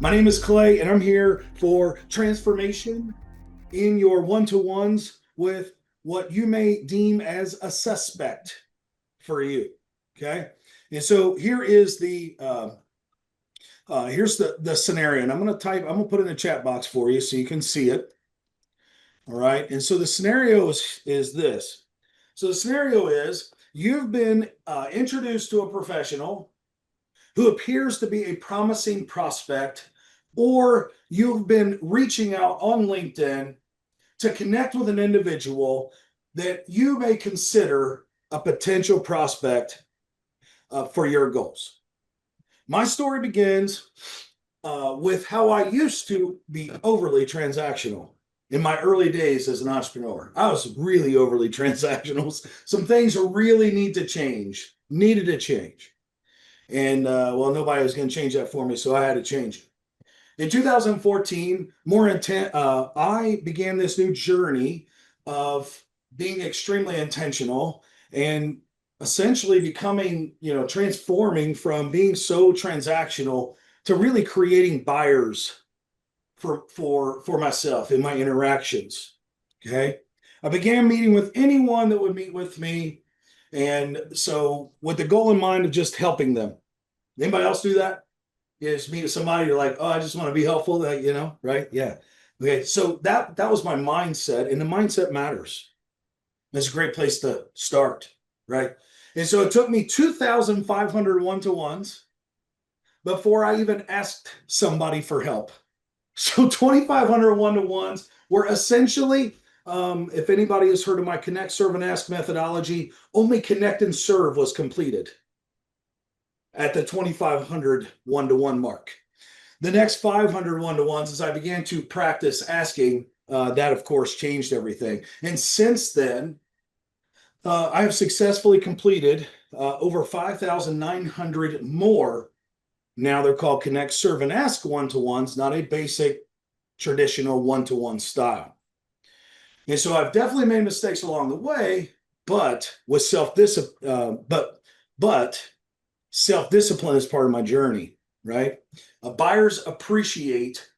My name is Clay, and I'm here for transformation in your one-to-ones with what you may deem as a suspect for you. Okay, and so here is here's the scenario, and I'm gonna put it in a chat box for you so you can see it. All right, and so the scenario is this. So the scenario is you've been introduced to a professional who appears to be a promising prospect, or you've been reaching out on LinkedIn to connect with an individual that you may consider a potential prospect for your goals. My story begins with how I used to be overly transactional. In my early days as an entrepreneur, I was really overly transactional. Some things really needed to change. And well, nobody was going to change that for me, so I had to change it. In 2014, I began this new journey of being extremely intentional and essentially becoming, transforming from being so transactional to really creating buyers for myself in my interactions. Okay. I began meeting with anyone that would meet with me. And so with the goal in mind of just helping them. Anybody else do that? You just meet somebody, you're like, oh, I just want to be helpful, right? Yeah. Okay. So that was my mindset, and the mindset matters. That's a great place to start, right? And so it took me 2,500 one-to-ones before I even asked somebody for help. So 2,500 one-to-ones were essentially, if anybody has heard of my connect, serve, and ask methodology, only connect and serve was completed at the 2,500 one-to-one mark. The next 500 one-to-ones, as I began to practice asking, that of course changed everything. And since then, I have successfully completed over 5,900 more. Now they're called connect, serve, and ask one-to-ones, not a basic traditional one-to-one style. And so I've definitely made mistakes along the way, but with self-discipline, but self-discipline is part of my journey, right? Buyers appreciate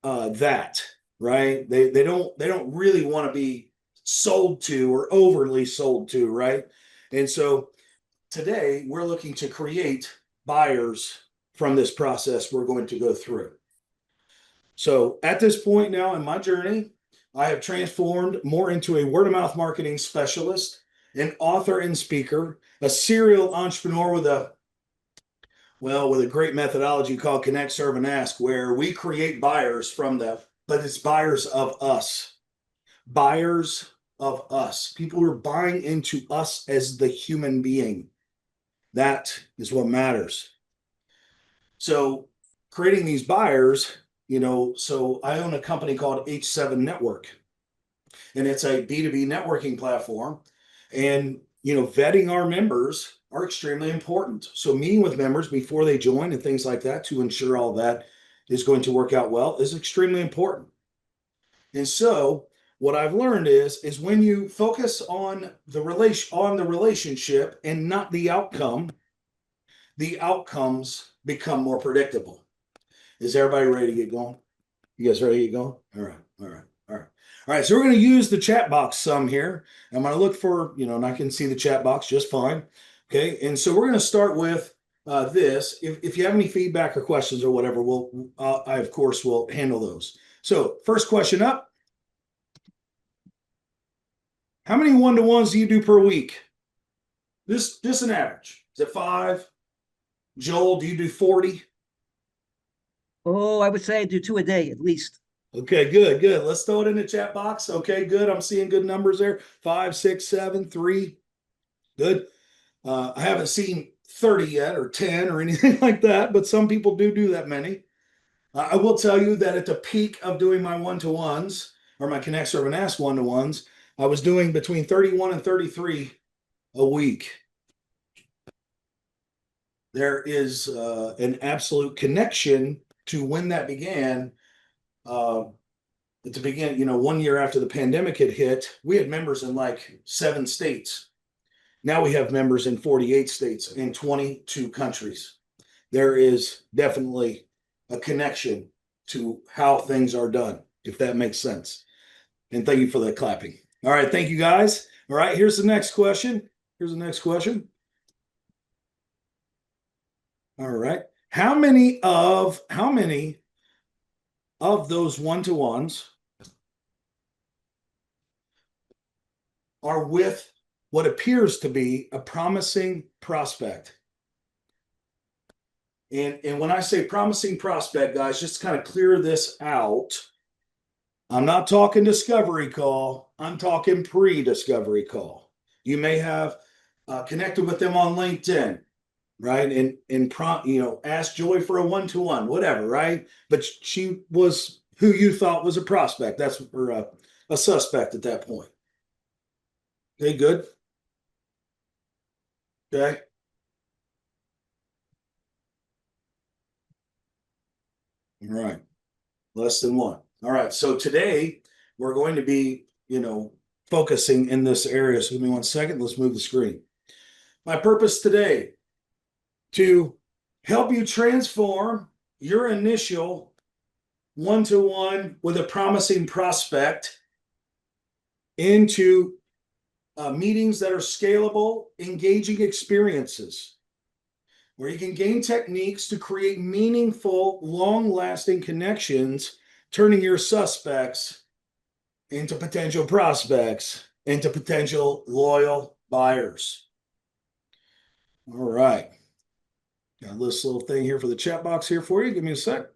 that, right? They don't really want to be sold to or overly sold to, right? And so today we're looking to create buyers from this process we're going to go through. So at this point now in my journey, I have transformed more into a word of mouth marketing specialist, an author and speaker, a serial entrepreneur with a great methodology called Connect, Serve, and Ask, where we create buyers from them, but it's buyers of us. Buyers of us. People who are buying into us as the human being. That is what matters. So creating these buyers, so I own a company called H7 Network, and it's a B2B networking platform. And, vetting our members are extremely important. So meeting with members before they join and things like that to ensure all that is going to work out well is extremely important. And so what I've learned is when you focus on the relationship and not the outcome, the outcomes become more predictable. Is everybody ready to get going? You guys ready to get going? All right. All right. All right. All right. So we're going to use the chat box some here. I'm going to look for, and I can see the chat box just fine. Okay. And so we're going to start with this. If you have any feedback or questions or whatever, I, of course, will handle those. So first question up. How many one-to-ones do you do per week? Just an average. Is it 5? Joel, do you do 40? Oh, I would say I do 2 a day at least. Okay, good. Let's throw it in the chat box. Okay, good. I'm seeing good numbers there. 5, 6, 7, 3. Good. I haven't seen 30 yet or 10 or anything like that, but some people do that many. I will tell you that at the peak of doing my one-to-ones or my Connect, Serve, and Ask one-to-ones, I was doing between 31 and 33 a week. There is an absolute connection to when that began. At the beginning, 1 year after the pandemic had hit, we had members in like 7 states. Now we have members in 48 states in 22 countries. There is definitely a connection to how things are done, if that makes sense. And thank you for the clapping. All right, thank you guys. All right, here's the next question. Here's the next question. All right. How many of those one-to-ones are with what appears to be a promising prospect? And when I say promising prospect, guys, just to kind of clear this out, I'm not talking discovery call. I'm talking pre-discovery call. You may have connected with them on LinkedIn, right? And prompt, ask Joy for a one-to-one, whatever, right? But she was who you thought was a prospect. That's or a suspect at that point. Okay, good. Okay. All right. Less than one. All right. So today we're going to be, focusing in this area. So give me 1 second. Let's move the screen. My purpose today to help you transform your initial one-to-one with a promising prospect into meetings that are scalable, engaging experiences where you can gain techniques to create meaningful, long-lasting connections, turning your suspects into potential prospects, into potential loyal buyers. All right. Got this little thing here for the chat box here for you. Give me a sec.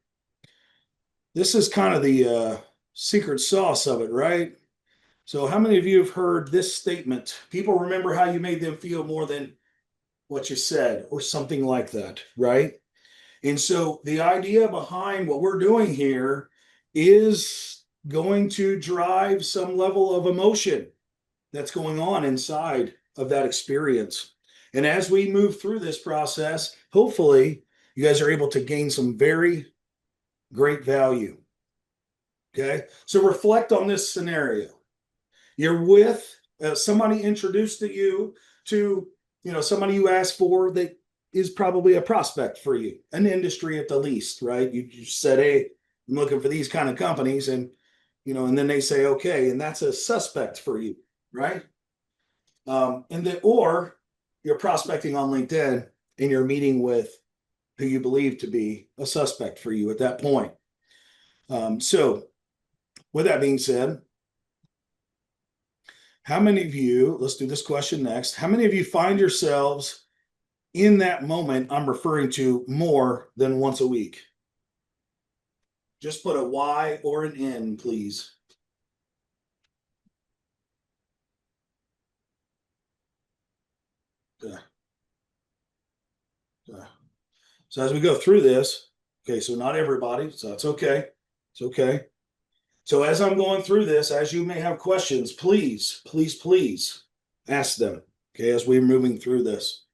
This is kind of the secret sauce of it, right? So how many of you have heard this statement? People remember how you made them feel more than what you said, or something like that, right? And so the idea behind what we're doing here is going to drive some level of emotion that's going on inside of that experience. And as we move through this process, hopefully you guys are able to gain some very great value. Okay. So reflect on this scenario. You're with somebody introduced to you to, somebody you asked for that is probably a prospect for you, an industry at the least, right? You said, hey, I'm looking for these kind of companies, and and then they say, okay, and that's a suspect for you, right? Or you're prospecting on LinkedIn and you're meeting with who you believe to be a suspect for you at that point. So with that being said, how many of you, let's do this question next. How many of you find yourselves in that moment I'm referring to more than once a week? Just put a Y or an N, please. Okay. Okay. So as we go through this, okay, so not everybody, so that's okay. It's okay. So as I'm going through this, as you may have questions, please, please, please ask them, okay, as we're moving through this.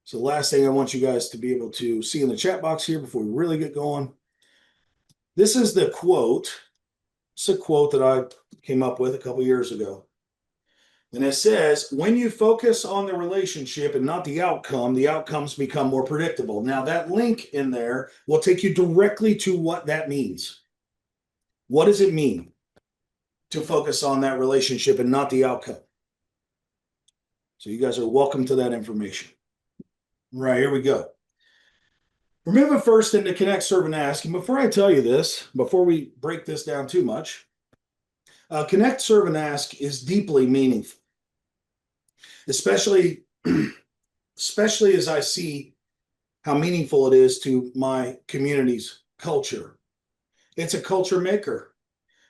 So the last thing I want you guys to be able to see in the chat box here before we really get going. This is the quote. It's a quote that I came up with a couple years ago. And it says, when you focus on the relationship and not the outcome, the outcomes become more predictable. Now, that link in there will take you directly to what that means. What does it mean to focus on that relationship and not the outcome? So you guys are welcome to that information. Right, here we go. We're moving first into connect, serve, and ask. And before I tell you this, before we break this down too much, connect, serve, and ask is deeply meaningful, especially as I see how meaningful it is to my community's culture. It's a culture maker.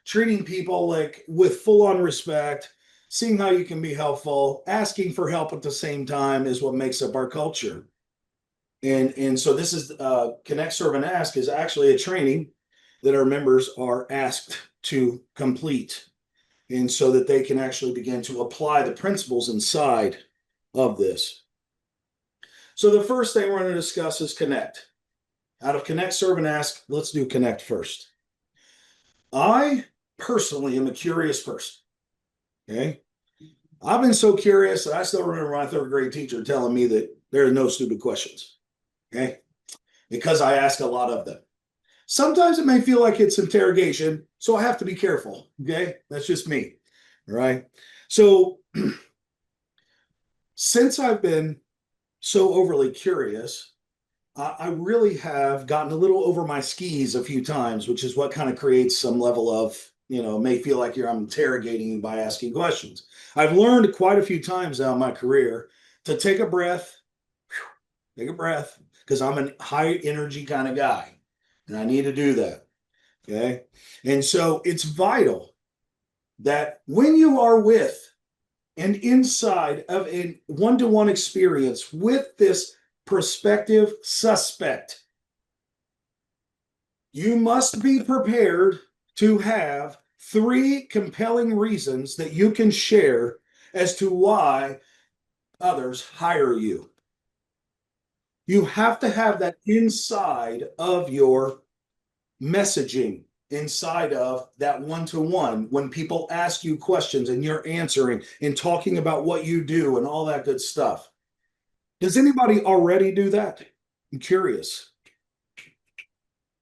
Treating people like with full-on respect, seeing how you can be helpful, asking for help at the same time is what makes up our culture. And so this is Connect, Serve, and Ask is actually a training that our members are asked to complete, and so that they can actually begin to apply the principles inside of this. So the first thing we're going to discuss is connect. Out of connect, serve, and ask, let's do connect first. I personally am a curious person. Okay. I've been so curious that I still remember my third grade teacher telling me that there are no stupid questions. Okay. because I ask a lot of them. Sometimes it may feel like it's interrogation, so I have to be careful. Okay, that's just me. All right. So since I've been so overly curious, I really have gotten a little over my skis a few times, which is what kind of creates some level of, may feel like I'm interrogating you by asking questions. I've learned quite a few times now in my career to take a breath, because I'm a high energy kind of guy and I need to do that. Okay. And so it's vital that when you are with and inside of a one-to-one experience with this prospective suspect, you must be prepared to have three compelling reasons that you can share as to why others hire you. You have to have that inside of your messaging, inside of that one-to-one, when people ask you questions and you're answering and talking about what you do and all that good stuff. Does anybody already do that? I'm curious.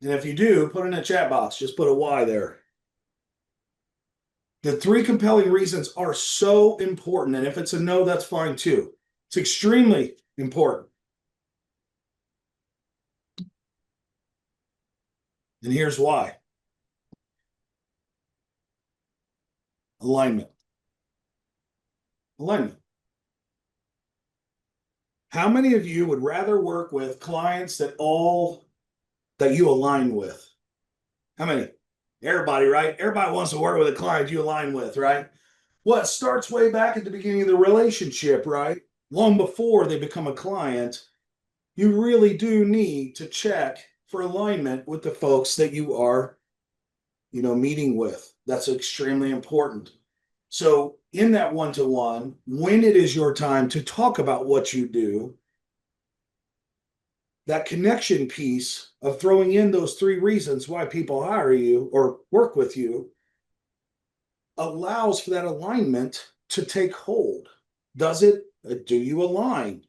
And if you do, put in a chat box, just put a Y there. The three compelling reasons are so important. And if it's a no, that's fine too. It's extremely important. And here's why. Alignment. Alignment. How many of you would rather work with clients that you align with? How many? Everybody, right? Everybody wants to work with a client you align with, right? Well, it starts way back at the beginning of the relationship, right? Long before they become a client, you really do need to check for alignment with the folks that you are, meeting with. That's extremely important. So in that one-to-one, when it is your time to talk about what you do, that connection piece of throwing in those three reasons why people hire you or work with you allows for that alignment to take hold. Does it? Do you align?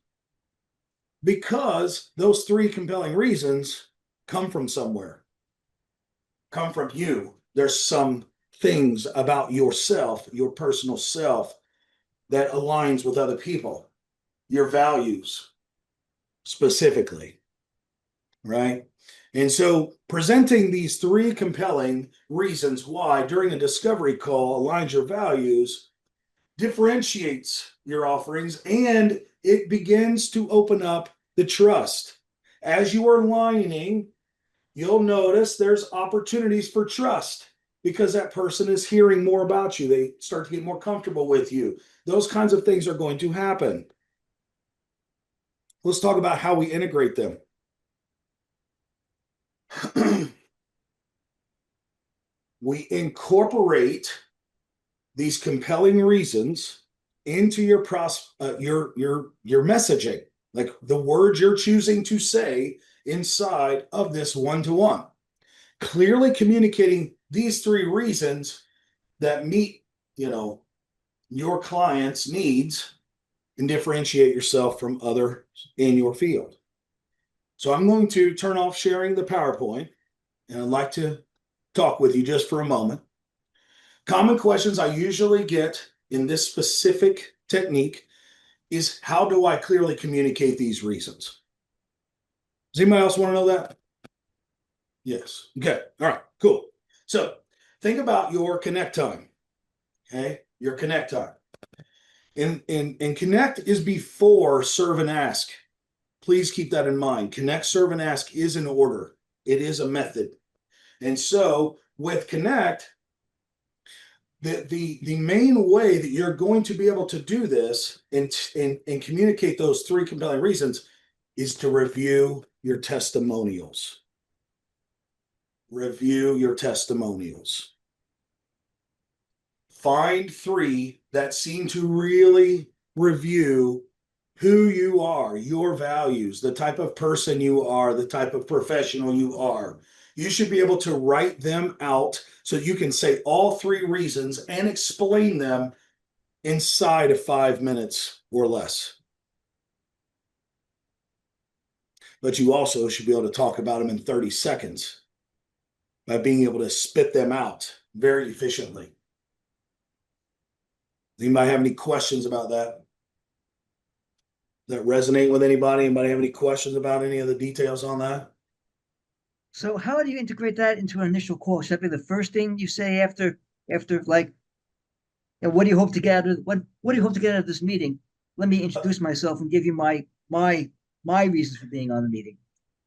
Because those three compelling reasons come from somewhere, come from you. There's some things about yourself, your personal self, that aligns with other people, your values specifically, right? And so presenting these three compelling reasons why during a discovery call aligns your values differentiates your offerings, and it begins to open up the trust. As you are aligning, you'll notice there's opportunities for trust because that person is hearing more about you. They start to get more comfortable with you. Those kinds of things are going to happen. Let's talk about how we integrate them. We incorporate these compelling reasons into your messaging, like the words you're choosing to say inside of this one-to-one, clearly communicating these three reasons that meet your client's needs and differentiate yourself from others in your field. So I'm going to turn off sharing the PowerPoint, and I'd like to talk with you just for a moment. Common questions I usually get in this specific technique is, how do I clearly communicate these reasons? Does anybody else want to know that? Yes. Okay. All right. Cool. So think about your connect time. Okay. Your connect time. And connect is before serve and ask. Please keep that in mind. Connect, serve, and ask is an order. It is a method. And so with connect, the main way that you're going to be able to do this and communicate those three compelling reasons is to review your testimonials. Review your testimonials. Find three that seem to really review who you are, your values, the type of person you are, the type of professional you are. You should be able to write them out so you can say all three reasons and explain them inside of 5 minutes or less. but you also should be able to talk about them in 30 seconds by being able to spit them out very efficiently. Does anybody have any questions about that? That resonate with anybody? Anybody have any questions about any of the details on that? So how do you integrate that into an initial call? Should that be the first thing you say after like, what do you hope to get out of what do you hope to get out of this meeting? Let me introduce myself and give you my reasons for being on the meeting.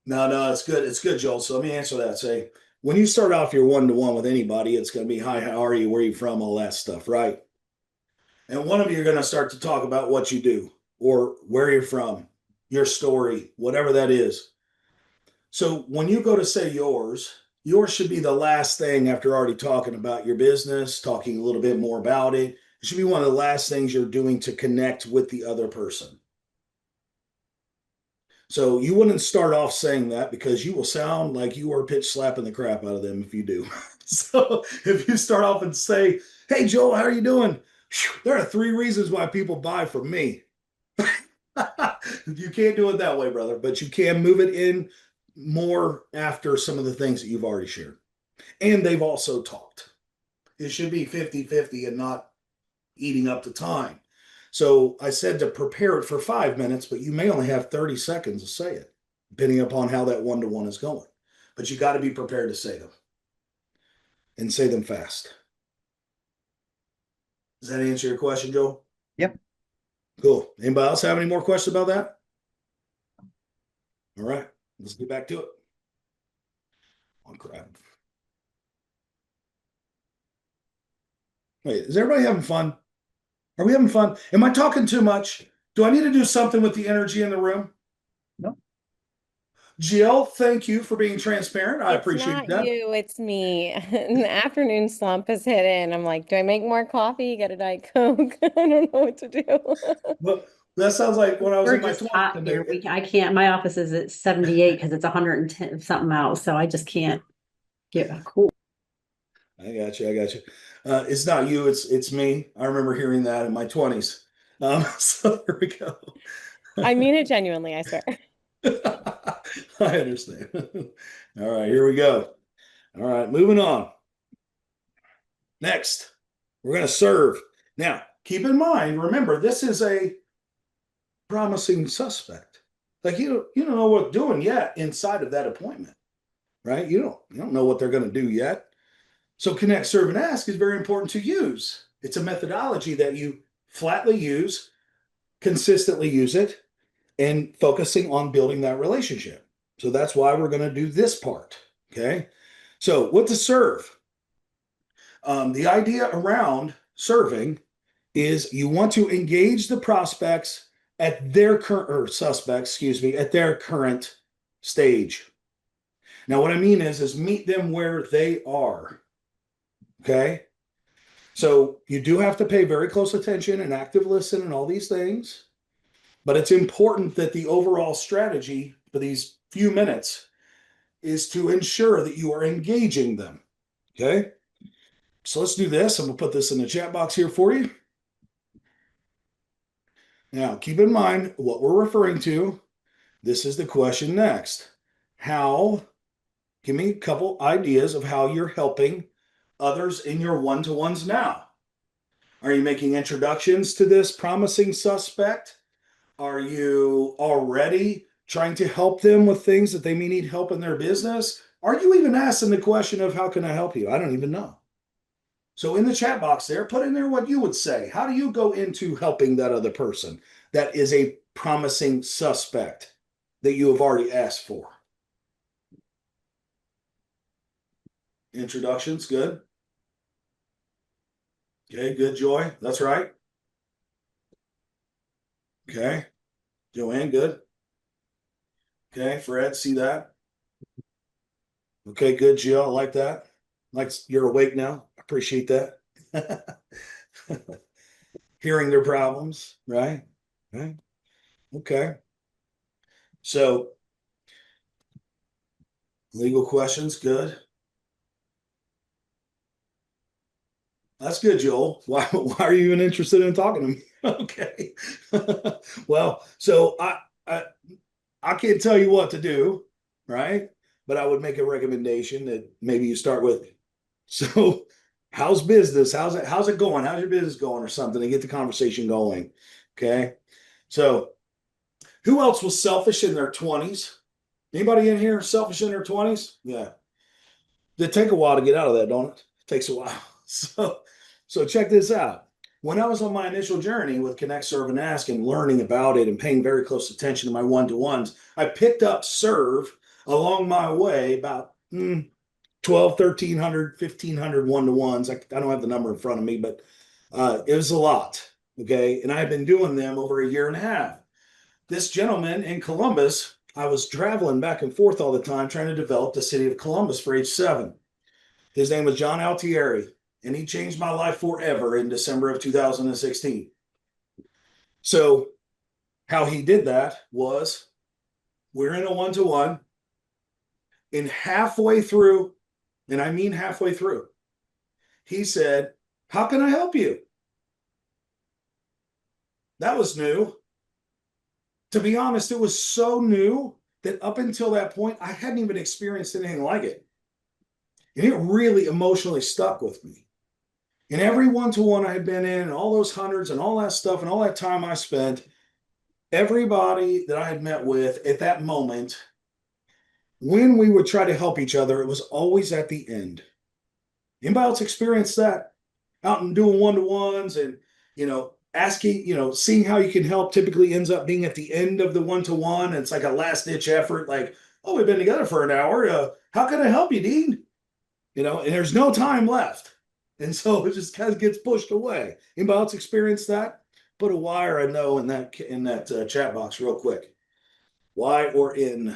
No, it's good. It's good, Joel. So let me answer that. Say, when you start off your one-to-one with anybody, it's going to be, hi, how are you? Where are you from? All that stuff, right? And one of you are going to start to talk about what you do or where you're from, your story, whatever that is. So when you go to say yours should be the last thing after already talking about your business, talking a little bit more about it. It should be one of the last things you're doing to connect with the other person. So you wouldn't start off saying that because you will sound like you are pitch slapping the crap out of them if you do. So if you start off and say, hey, Joel, how are you doing? There are 3 reasons why people buy from me. You can't do it that way, brother, but you can move it in more after some of the things that you've already shared. And they've also talked. It should be 50-50 and not eating up the time. So I said to prepare it for 5 minutes, but you may only have 30 seconds to say it, depending upon how that one-to-one is going. But you got to be prepared to say them and say them fast. Does that answer your question, Joe? Yep. Cool. Anybody else have any more questions about that? All right, let's get back to it. Oh, crap. Wait, is everybody having fun? Are we having fun? Am I talking too much? Do I need to do something with the energy in the room? No. Jill, thank you for being transparent. I It's appreciate not that. you, it's me. An afternoon slump has hit in. I'm like, do I make more coffee? Get a Diet Coke? I don't know what to do. Well, that sounds like when I was We're in my just 20s. hot here. I can't, my office is at 78 because it's 110 something out, so I just can't get cool. I got you. It's not you, it's me. I remember hearing that in my 20s. So there we go. I mean it genuinely, I swear. I understand. All right, here we go. All right, moving on. Next, we're going to serve. Now, keep in mind, remember, this is a promising suspect. Like you don't know what they're doing yet inside of that appointment, right? You don't know what they're going to do yet. So connect, serve, and ask is very important to use. It's a methodology that you flatly use, consistently use it, and focusing on building that relationship. So that's why we're going to do this part. Okay. So what to serve? The idea around serving is you want to engage the prospects at their current or suspects, excuse me, at their current stage. Now, what I mean is meet them where they are. Okay. So you do have to pay very close attention and active listen and all these things. But it's important that the overall strategy for these few minutes is to ensure that you are engaging them. Okay. So let's do this. I'm going to put this in the chat box here for you. Now, keep in mind what we're referring to. This is the question next. Give me a couple ideas of how you're helping others in your one-to-ones now. Are you making introductions to this promising suspect? Are you already trying to help them with things that they may need help in their business? Are you even asking the question of how can I help you? I don't even know. So in the chat box there, put in there what you would say. How do you go into helping that other person that is a promising suspect that you have already asked for? Introductions, good. Okay, good, Joy. That's right. Okay. Joanne, good. Okay, Fred, see that? Okay, good, Jill. I like that. Like you're awake now. Appreciate that. Hearing their problems, right? Right. Okay. So legal questions, good. That's good, Joel. Why are you even interested in talking to me? Okay. Well, so I can't tell you what to do, right? But I would make a recommendation that maybe you start with, so how's business? How's it going? How's your business going or something to get the conversation going? Okay. So who else was selfish in their 20s? Anybody in here selfish in their 20s? Yeah. It take a while to get out of that, don't it? It takes a while. So check this out. When I was on my initial journey with Connect, Serve, and Ask and learning about it and paying very close attention to my one-to-ones, I picked up Serve along my way about 12, 1,300, 1,500 one-to-ones. I don't have the number in front of me, but it was a lot. Okay. And I've been doing them over a year and a half. This gentleman in Columbus, I was traveling back and forth all the time trying to develop the city of Columbus for H7. His name was John Altieri, and he changed my life forever in December of 2016. So how he did that was we're in a one-to-one, and halfway through, and I mean halfway through, he said, "How can I help you?" That was new. To be honest, it was so new that up until that point, I hadn't even experienced anything like it. And it really emotionally stuck with me. And every one-to-one I had been in, and all those hundreds and all that stuff and all that time I spent, everybody that I had met with at that moment, when we would try to help each other, it was always at the end. Anybody else experienced that? Out and doing one-to-ones and, asking, seeing how you can help typically ends up being at the end of the one-to-one. It's like a last-ditch effort, like, "Oh, we've been together for an hour. How can I help you, Dean?" And there's no time left. And so it just kind of gets pushed away. Anybody else experience that? Put a Y or a no in that chat box real quick. Y or in.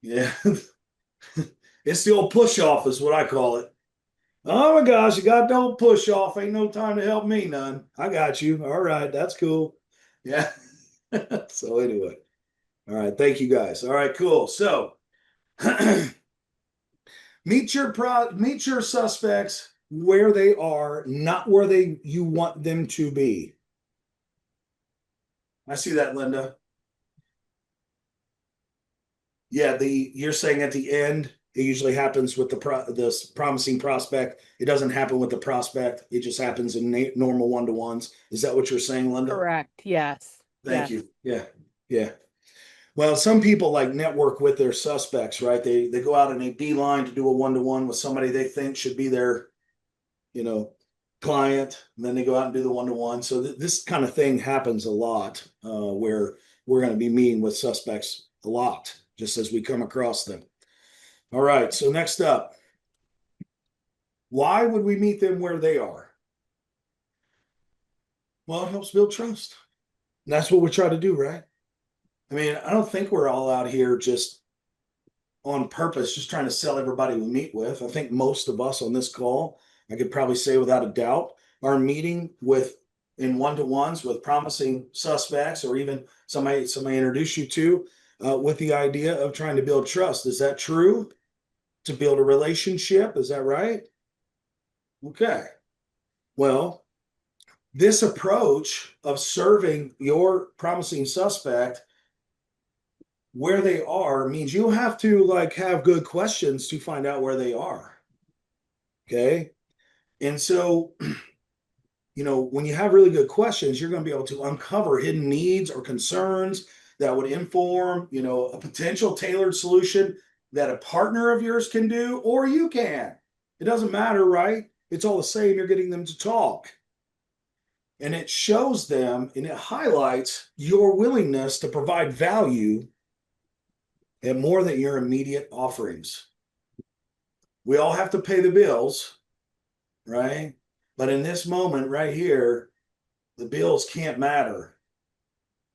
Yeah. It's the old push off is what I call it. "Oh my gosh, you got no push off. Ain't no time to help me none. I got you. All right, that's cool." Yeah. So anyway. All right, thank you guys. All right, cool. So meet your suspects where they are, not where you want them to be. I see that, Linda. Yeah, you're saying at the end, it usually happens with the promising prospect. It doesn't happen with the prospect. It just happens in normal one-to-ones. Is that what you're saying, Linda? Correct. Yes. Thank Yes. you. Yeah. Yeah. Well, some people like network with their suspects, right? They go out and they beeline to do a one-to-one with somebody they think should be their, client, and then they go out and do the one-to-one. So this kind of thing happens a lot, where we're going to be meeting with suspects a lot, just as we come across them. All right. So next up, why would we meet them where they are? Well, it helps build trust. And that's what we try to do, right? I mean, I don't think we're all out here just on purpose, just trying to sell everybody we meet with. I think most of us on this call, I could probably say without a doubt, are meeting in one-to-ones with promising suspects, or even somebody introduce you to, with the idea of trying to build trust. Is that true? To build a relationship, is that right? Okay. Well, this approach of serving your promising suspect where they are means you have to have good questions to find out where they are. Okay. And so, when you have really good questions, you're going to be able to uncover hidden needs or concerns that would inform, a potential tailored solution that a partner of yours can do, or you can. It doesn't matter, right? It's all the same. You're getting them to talk. And it shows them and it highlights your willingness to provide value and more than your immediate offerings. We all have to pay the bills, right? But in this moment right here, the bills can't matter.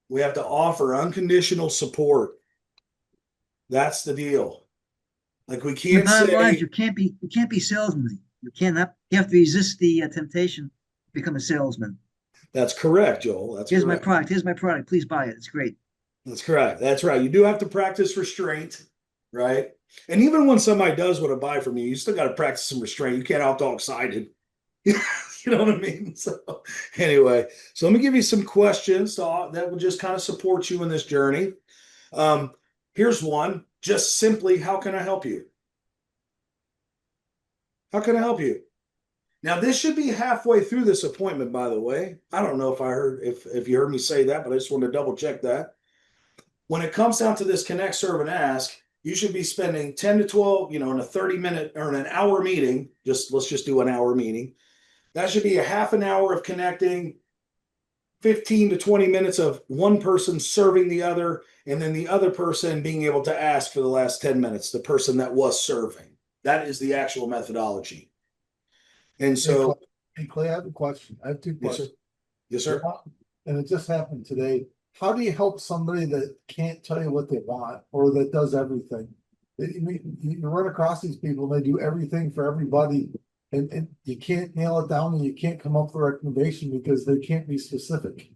We have to offer unconditional support. That's the deal. Like we can't Bottom line, say you can't be salesman. You have to resist the temptation to become a salesman. that's correct, Joel. That's Here's correct. my product. Here's my product. Please buy it. It's great. That's correct. That's right. You do have to practice restraint, right? And even when somebody does want to buy from you, you still got to practice some restraint. You can't all talk excited. You know what I mean? So anyway, so let me give you some questions that will just kind of support you in this journey. Here's one, just simply, how can I help you? How can I help you? Now, this should be halfway through this appointment, by the way. I don't know if you heard me say that, but I just wanted to double check that. When it comes down to this connect, serve, and ask, you should be spending 10 to 12, in a 30-minute or in an hour meeting. Let's just do an hour meeting. That should be a half an hour of connecting, 15 to 20 minutes of one person serving the other, and then the other person being able to ask for the last 10 minutes, the person that was serving. That is the actual methodology. And so, Hey Clay, I have a question. I have two yes, sir. questions. Yes, sir. And it just happened today. How do you help somebody that can't tell you what they want or that does everything? You run across these people, they do everything for everybody, and you can't nail it down and you can't come up with a recommendation because they can't be specific.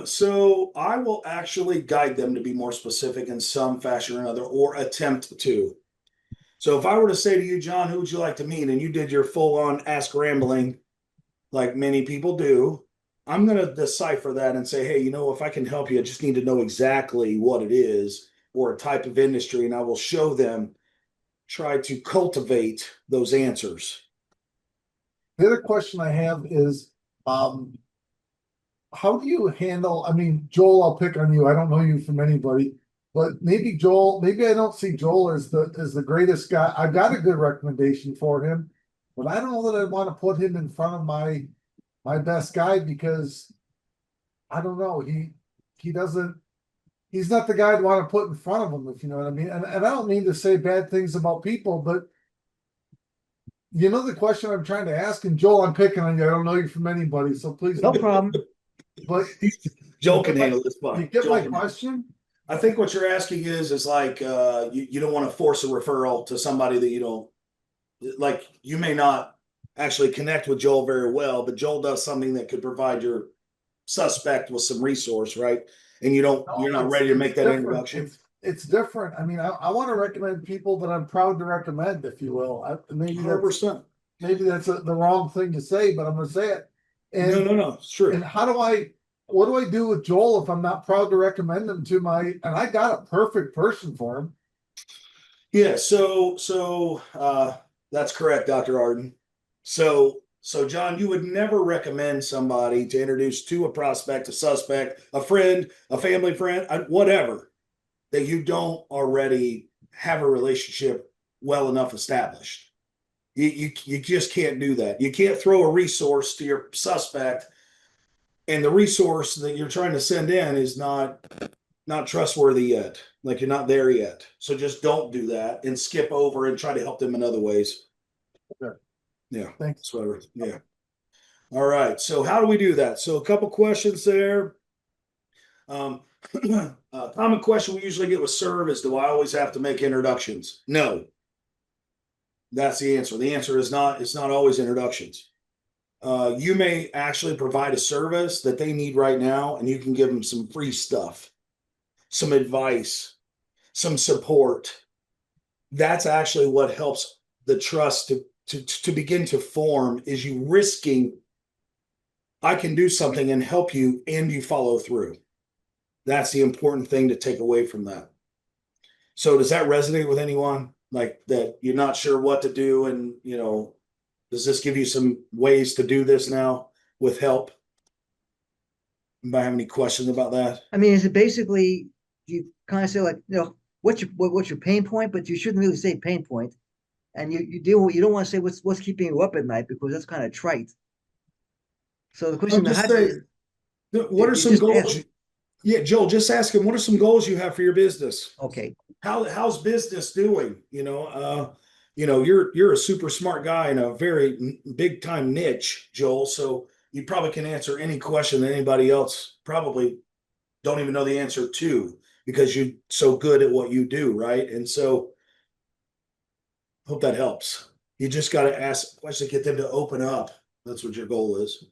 So I will actually guide them to be more specific in some fashion or another, or attempt to. So if I were to say to you, John, who would you like to meet? And you did your full-on ask rambling, like many people do, I'm going to decipher that and say, hey, if I can help you, I just need to know exactly what it is or a type of industry, and I will show them, try to cultivate those answers. The other question I have is, how do you handle, Joel, I'll pick on you. I don't know you from anybody, but maybe I don't see Joel as the greatest guy. I've got a good recommendation for him, but I don't know that I want to put him in front of my best guy because I don't know. He's not the guy I'd want to put in front of him, if you know what I mean. And I don't mean to say bad things about people, but the question I'm trying to ask, and Joel, I'm picking on you. I don't know you from anybody, so please. No problem. But Joel can handle this fine. you get Joel my can- question? I think what you're asking is like you don't want to force a referral to somebody that you don't like. You may not actually connect with Joel very well, but Joel does something that could provide your suspect with some resource, right? And you're not ready to make that different. introduction. It's different. I want to recommend people that I'm proud to recommend, if you will. Maybe 100%. that's the wrong thing to say, but I'm going to say it. And, No, it's true. And what do I do with Joel if I'm not proud to recommend him to and I got a perfect person for him. Yeah, so that's correct, Dr. Arden. So John, you would never recommend somebody to introduce to a prospect, a suspect, a friend, a family friend, whatever, that you don't already have a relationship well enough established. You just can't do that. You can't throw a resource to your suspect, and the resource that you're trying to send in is not trustworthy yet. Like you're not there yet. So just don't do that and skip over and try to help them in other ways. Okay. Yeah. Thanks. Yeah. All right. So how do we do that? So a couple questions there. Common question we usually get with serve is, do I always have to make introductions? No. That's the answer. The answer is not, it's not always introductions. You may actually provide a service that they need right now, and you can give them some free stuff, some advice, some support. That's actually what helps the trust to begin to form, is you risking, I can do something and help you, and you follow through. That's the important thing to take away from that. So does that resonate with anyone? Like that you're not sure what to do, and does this give you some ways to do this now with help? Anybody have any questions about that? Is it basically, you kind of say like, what's your pain point, but you shouldn't really say pain point. And you don't want to say what's keeping you up at night, because that's kind of trite. So the question, Just say, what are some goals? Yeah, Joel, just ask him, what are some goals you have for your business? Okay. How's business doing? You're a super smart guy in a very big time niche, Joel. So you probably can answer any question that anybody else probably don't even know the answer to, because you're so good at what you do, right? And so hope that helps. You just got to ask questions to get them to open up. That's what your goal is.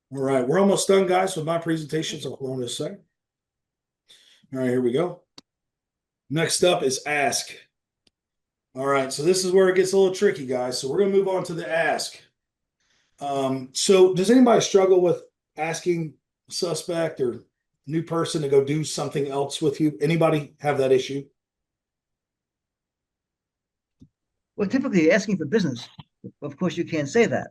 All right, we're almost done, guys, with my presentation. So hold on a second. All right, here we go. Next up is ask. All right, so this is where it gets a little tricky, guys. So we're gonna move on to the ask. So does anybody struggle with asking a suspect or new person to go do something else with you? Anybody have that issue? Well, typically asking for business. Of course, you can't say that.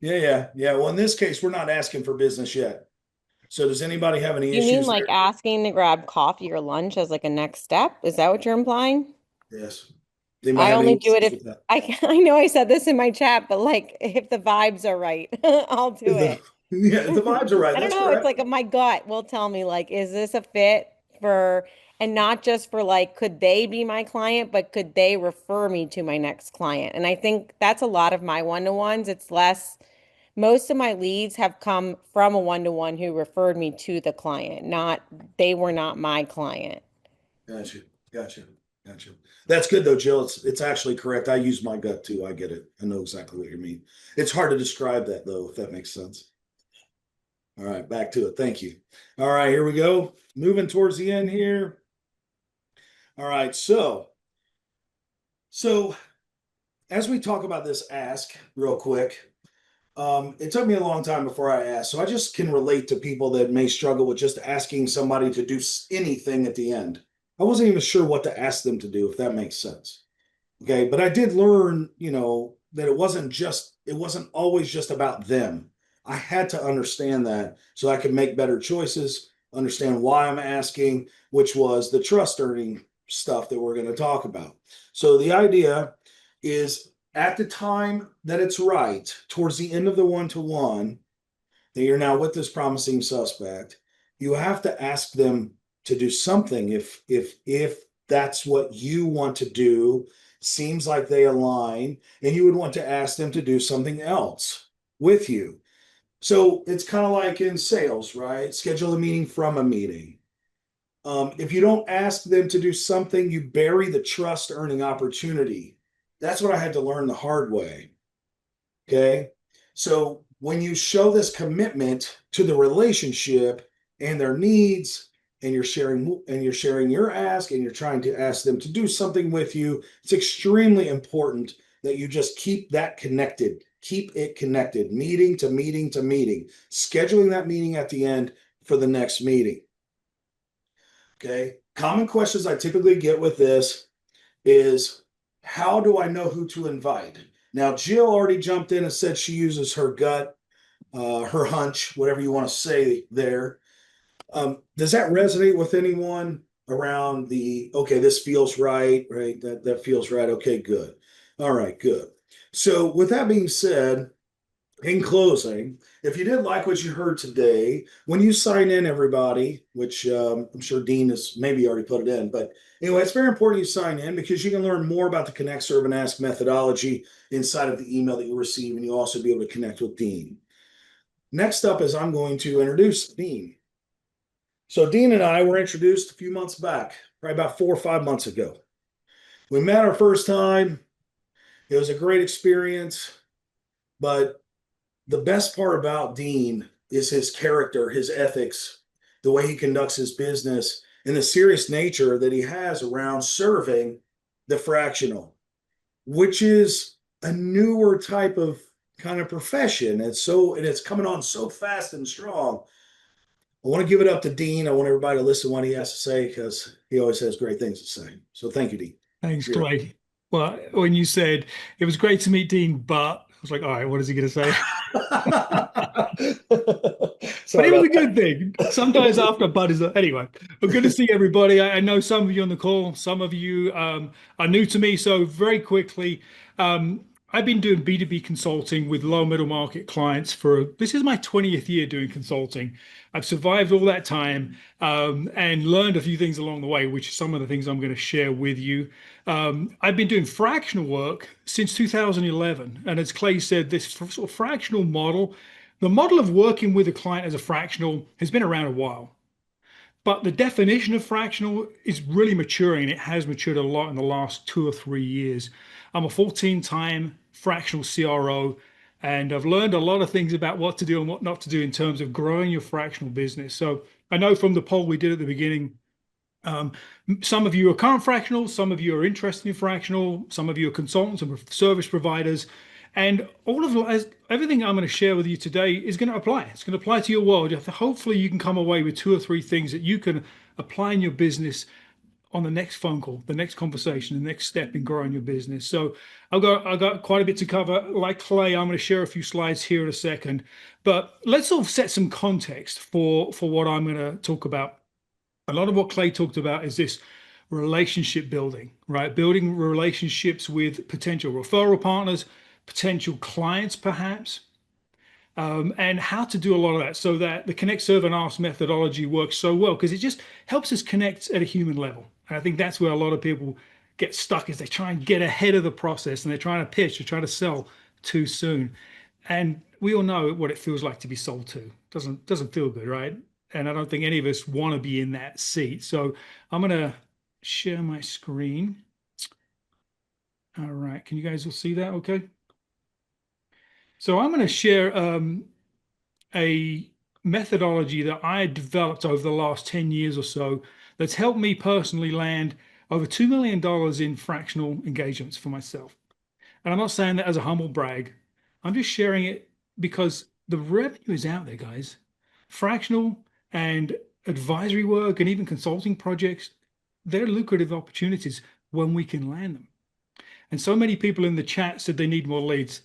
Yeah. Well, in this case, we're not asking for business yet. So does anybody have any You mean issues like there? asking to grab coffee or lunch as like a next step? Is that what you're implying? Yes. Anybody I have any only do it issues if with that? I know I said this in my chat, but like if the vibes are right, I'll do The, it. yeah, the vibes are right. I don't That's know. It's correct. like my gut will tell me like, is this a fit for, and not just for like, could they be my client, but could they refer me to my next client? And I think that's a lot of my one-to-ones. It's less, most of my leads have come from a one-to-one who referred me to the client, not, they were not my client. Gotcha. Gotcha. Gotcha. That's good though, Jill. It's actually correct. I use my gut too. I get it. I know exactly what you mean. It's hard to describe that though, if that makes sense. All right, back to it. Thank you. All right, here we go. Moving towards the end here. All right, so as we talk about this ask real quick, it took me a long time before I asked, so I just can relate to people that may struggle with just asking somebody to do anything at the end. I wasn't even sure what to ask them to do, if that makes sense. Okay, but I did learn, that it wasn't always just about them. I had to understand that so I could make better choices, understand why I'm asking, which was the trust earning stuff that we're going to talk about. So the idea is at the time that it's right, towards the end of the one-to-one, that you're now with this promising suspect, you have to ask them to do something if that's what you want to do, seems like they align, and you would want to ask them to do something else with you. So it's kind of like in sales, right? Schedule a meeting from a meeting. If you don't ask them to do something, you bury the trust earning opportunity. That's what I had to learn the hard way. Okay. So when you show this commitment to the relationship and their needs, and you're sharing your ask and you're trying to ask them to do something with you, it's extremely important that you just keep that connected. Keep it connected, meeting to meeting to meeting, scheduling that meeting at the end for the next meeting. Okay. Common questions I typically get with this is, how do I know who to invite? Now, Jill already jumped in and said she uses her gut, her hunch, whatever you want to say there. Does that resonate with anyone around okay, this feels right, right? That feels right. Okay, good. All right, good. So with that being said, in closing, if you did like what you heard today, when you sign in, everybody, which I'm sure Dean has maybe already put it in, but anyway, it's very important you sign in because you can learn more about the Connect, Serve, and Ask methodology inside of the email that you receive, and you'll also be able to connect with Dean. Next up is I'm going to introduce Dean. So Dean and I were introduced a few months back, probably about 4 or 5 months ago. We met our first time. It was a great experience, but the best part about Dean is his character, his ethics, the way he conducts his business, and the serious nature that he has around serving the fractional, which is a newer type of kind of profession. And it's coming on so fast and strong. I want to give it up to Dean. I want everybody to listen to what he has to say because he always has great things to say. So thank you, Dean. Thanks, You're Clay. Well, when you said it was great to meet Dean, but I was like, all right, what is he going to say? But Sorry it was about a good thing. Sometimes after but is anyway. But good to see everybody. I know some of you on the call, some of you are new to me. So very quickly, I've been doing B2B consulting with low middle market clients this is my 20th year doing consulting. I've survived all that time and learned a few things along the way, which are some of the things I'm going to share with you. I've been doing fractional work since 2011. And as Clay said, this sort of fractional model, the model of working with a client as a fractional has been around a while. But the definition of fractional is really maturing, and it has matured a lot in the last 2 or 3 years. I'm a 14-time fractional CRO, and I've learned a lot of things about what to do and what not to do in terms of growing your fractional business. So I know from the poll we did at the beginning, Some of you are current fractional, some of you are interested in fractional, some of you are consultants and service providers. And all of everything I'm going to share with you today is going to apply. It's going to apply to your world. Hopefully you can come away with 2 or 3 things that you can apply in your business on the next phone call, the next conversation, the next step in growing your business. So I've got quite a bit to cover. Like Clay, I'm going to share a few slides here in a second, but let's sort of set some context for what I'm going to talk about. A lot of what Clay talked about is this relationship building, right? Building relationships with potential referral partners, potential clients, perhaps, and how to do a lot of that so that the connect, serve, and ask methodology works so well, because it just helps us connect at a human level. And I think that's where a lot of people get stuck, is they try and get ahead of the process and they're trying to pitch, they're trying to sell too soon. And we all know what it feels like to be sold to. Doesn't feel good, right? And I don't think any of us want to be in that seat. So I'm going to share my screen. All right. Can you guys all see that? Okay. So I'm going to share a methodology that I developed over the last 10 years or so that's helped me personally land over $2 million in fractional engagements for myself. And I'm not saying that as a humble brag. I'm just sharing it because the revenue is out there, guys. Fractional and advisory work and even consulting projects, they're lucrative opportunities when we can land them. And so many people in the chat said they need more leads.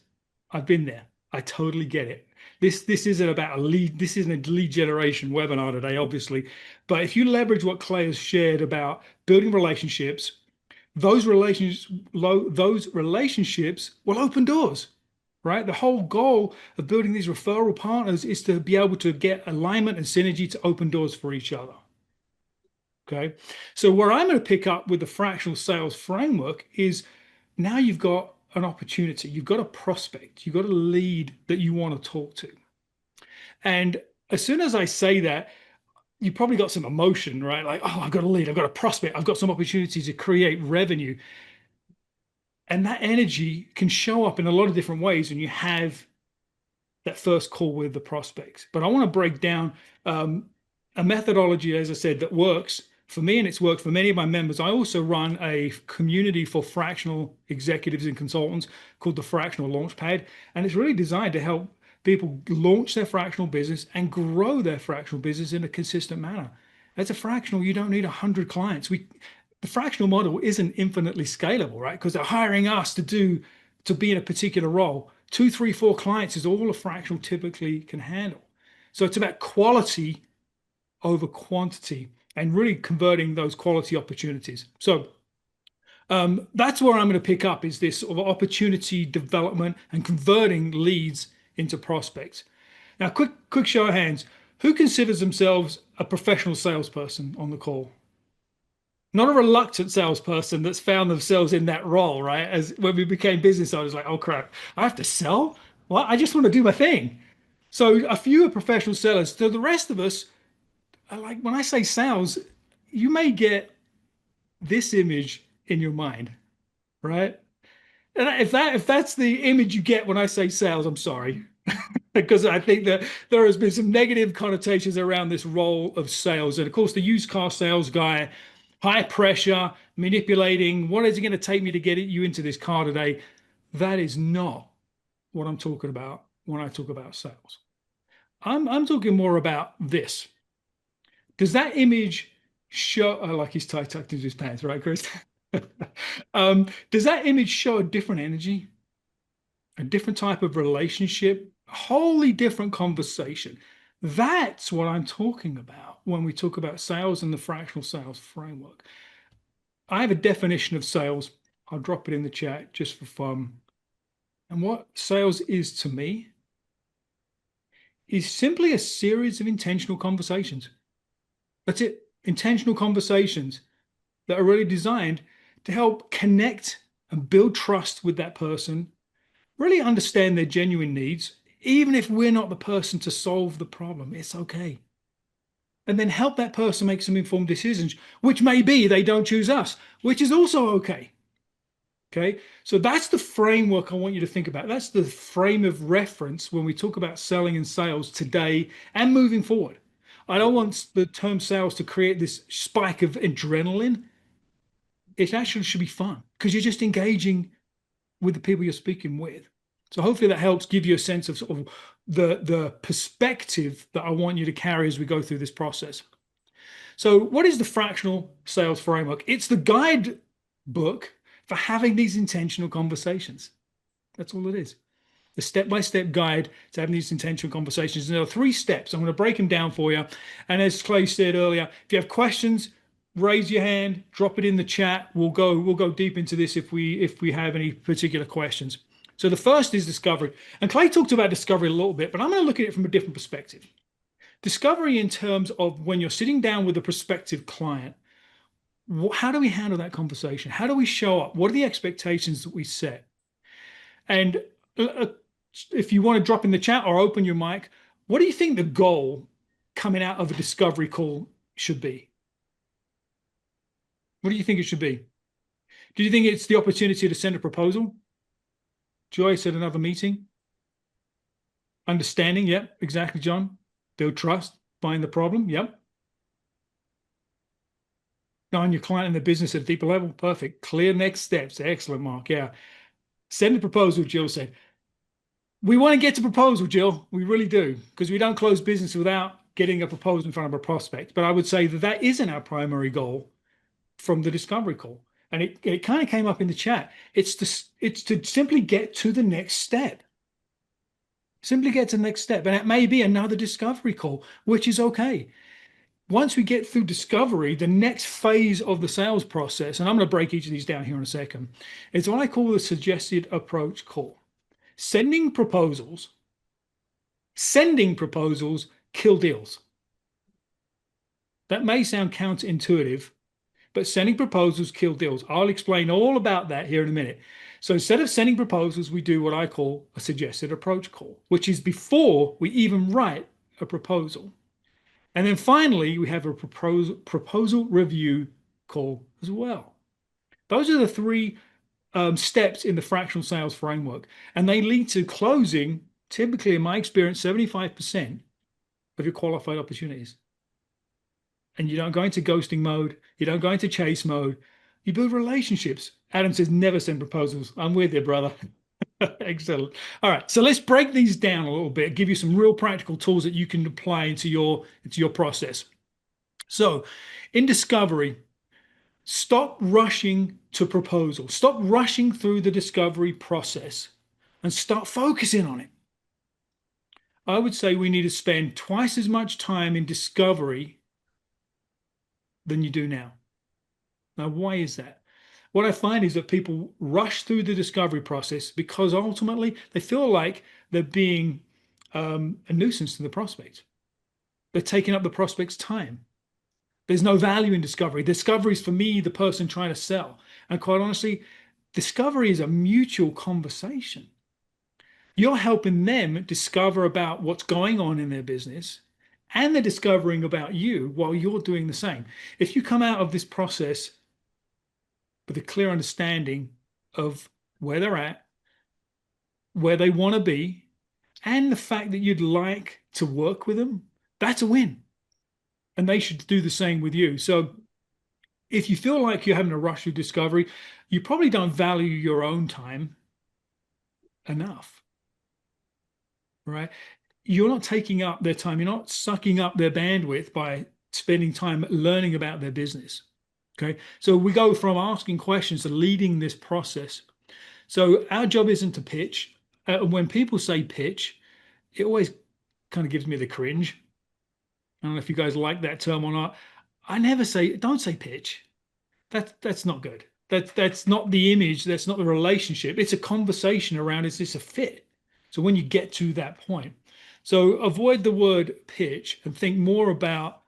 I've been there. I totally get it. This isn't about a lead. This isn't a lead generation webinar today, obviously. But if you leverage what Clay has shared about building relationships, those relationships will open doors, right? The whole goal of building these referral partners is to be able to get alignment and synergy to open doors for each other. Okay. So where I'm going to pick up with the fractional sales framework is now you've got an opportunity, you've got a prospect, you've got a lead that you want to talk to. And as soon as I say that, you probably got some emotion, right? Like, oh, I've got a lead, I've got a prospect, I've got some opportunity to create revenue. And that energy can show up in a lot of different ways when you have that first call with the prospects. But I want to break down a methodology, as I said, that works for me, and it's worked for many of my members. I also run a community for fractional executives and consultants called the Fractional Launchpad, and it's really designed to help people launch their fractional business and grow their fractional business in a consistent manner. As a fractional, you don't need 100 clients. The fractional model isn't infinitely scalable, right? Because they're hiring us to be in a particular role. 2, 3, 4 clients is all a fractional typically can handle. So it's about quality over quantity and really converting those quality opportunities. So that's where I'm going to pick up, is this sort of opportunity development and converting leads into prospects. Now, quick show of hands. Who considers themselves a professional salesperson on the call? Not a reluctant salesperson that's found themselves in that role, right? As when we became business owners, like, oh crap, I have to sell? Well, I just want to do my thing. So a few are professional sellers. So the rest of us, like when I say sales, you may get this image in your mind, right? And if that's the image you get when I say sales, I'm sorry. Because I think that there has been some negative connotations around this role of sales. And of course, the used car sales guy, high pressure, manipulating, what is it going to take me to get you into this car today? That is not what I'm talking about when I talk about sales. I'm talking more about this. Does that image show, like he's tucked into his pants, right, Chris? Does that image show a different energy, a different type of relationship, a wholly different conversation? That's what I'm talking about when we talk about sales and the fractional sales framework. I have a definition of sales. I'll drop it in the chat just for fun. And what sales is to me is simply a series of intentional conversations. That's it. Intentional conversations that are really designed to help connect and build trust with that person, really understand their genuine needs, even if we're not the person to solve the problem. It's okay. And then help that person make some informed decisions, which may be they don't choose us, which is also okay. Okay, so that's the framework I want you to think about. That's the frame of reference when we talk about selling and sales today and moving forward. I don't want the term sales to create this spike of adrenaline. It actually should be fun because you're just engaging with the people you're speaking with. So hopefully that helps give you a sense of sort of the perspective that I want you to carry as we go through this process. So what is the fractional sales framework? It's the guide book for having these intentional conversations. That's all it is. The step-by-step guide to having these intentional conversations. And there are 3 steps. I'm going to break them down for you. And as Clay said earlier, if you have questions, raise your hand, drop it in the chat. We'll go deep into this if we have any particular questions. So the first is discovery. And Clay talked about discovery a little bit, but I'm going to look at it from a different perspective. Discovery in terms of when you're sitting down with a prospective client, how do we handle that conversation? How do we show up? What are the expectations that we set? And if you want to drop in the chat or open your mic, what do you think the goal coming out of a discovery call should be? What do you think it should be? Do you think it's the opportunity to send a proposal? Joy said another meeting. Understanding, yep, exactly, John. Build trust, find the problem, yep. Knowing your client and the business at a deeper level, perfect. Clear next steps, excellent, Mark, yeah. Send a proposal, Jill said. We want to get to proposal, Jill. We really do, because we don't close business without getting a proposal in front of a prospect. But I would say that that isn't our primary goal from the discovery call. And it kind of came up in the chat. It's to simply get to the next step. Simply get to the next step. And it may be another discovery call, which is okay. Once we get through discovery, the next phase of the sales process, and I'm going to break each of these down here in a second, is what I call the suggested approach call. Sending proposals kill deals. That may sound counterintuitive, but sending proposals kill deals. I'll explain all about that here in a minute. So instead of sending proposals, we do what I call a suggested approach call, which is before we even write a proposal. And then finally, we have a proposal review call as well. Those are the 3 steps in the fractional sales framework, and they lead to closing, typically in my experience, 75% of your qualified opportunities. And you don't go into ghosting mode. You don't go into chase mode. You build relationships. Adam says, never send proposals. I'm with you, brother. Excellent. All right. So let's break these down a little bit, give you some real practical tools that you can apply into your process. So in discovery, stop rushing to proposal. Stop rushing through the discovery process and start focusing on it. I would say we need to spend twice as much time in discovery than you do now. Now, why is that? What I find is that people rush through the discovery process because ultimately they feel like they're being a nuisance to the prospect. They're taking up the prospect's time. There's no value in discovery. Discovery is for me, the person trying to sell. And quite honestly, discovery is a mutual conversation. You're helping them discover about what's going on in their business, and they're discovering about you while you're doing the same. If you come out of this process with a clear understanding of where they're at, where they want to be, and the fact that you'd like to work with them, that's a win. And they should do the same with you. So if you feel like you're having to rush through discovery, you probably don't value your own time enough, right? You're not taking up their time. You're not sucking up their bandwidth by spending time learning about their business. Okay. So we go from asking questions to leading this process. So our job isn't to pitch. When people say pitch, it always kind of gives me the cringe. I don't know if you guys like that term or not. I never say, don't say pitch. That's not good. That's not the image. That's not the relationship. It's a conversation around, is this a fit? So when you get to that point, so avoid the word pitch and think more about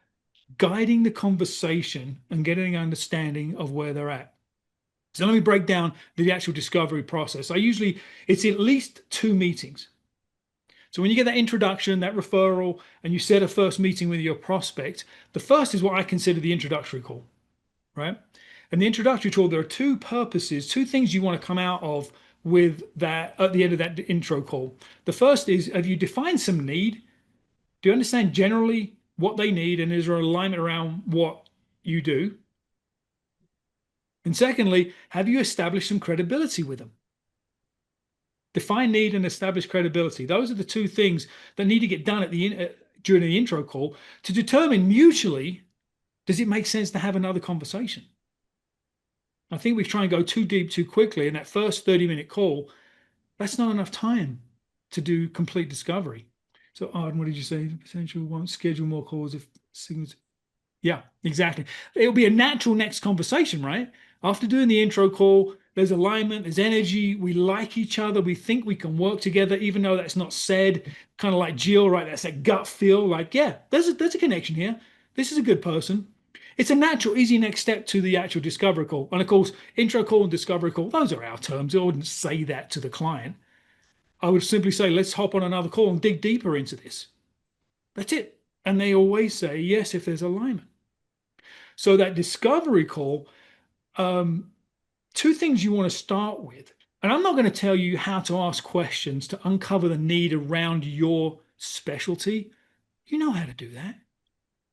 guiding the conversation and getting an understanding of where they're at. So let me break down the actual discovery process. It's at least 2 meetings. So when you get that introduction, that referral, and you set a first meeting with your prospect, the first is what I consider the introductory call, right? And the introductory call, there are 2 purposes, 2 things you want to come out of with that at the end of that intro call. The first is, have you defined some need? Do you understand generally what they need, and is there alignment around what you do? And secondly, have you established some credibility with them? Define need and establish credibility. Those are the two things that need to get done during the intro call to determine mutually, does it make sense to have another conversation? I think we try and go too deep too quickly in that first 30-minute call. That's not enough time to do complete discovery. So, Arden, what did you say? Potential won't schedule more calls if signals. Yeah, exactly. It'll be a natural next conversation, right? After doing the intro call, there's alignment, there's energy. We like each other. We think we can work together, even though that's not said. Kind of like Jill, right? That's that gut feel. Like, yeah, there's a connection here. This is a good person. It's a natural, easy next step to the actual discovery call. And of course, intro call and discovery call, those are our terms. I wouldn't say that to the client. I would simply say, let's hop on another call and dig deeper into this. That's it. And they always say yes if there's alignment. So that discovery call, two things you want to start with. And I'm not going to tell you how to ask questions to uncover the need around your specialty. You know how to do that.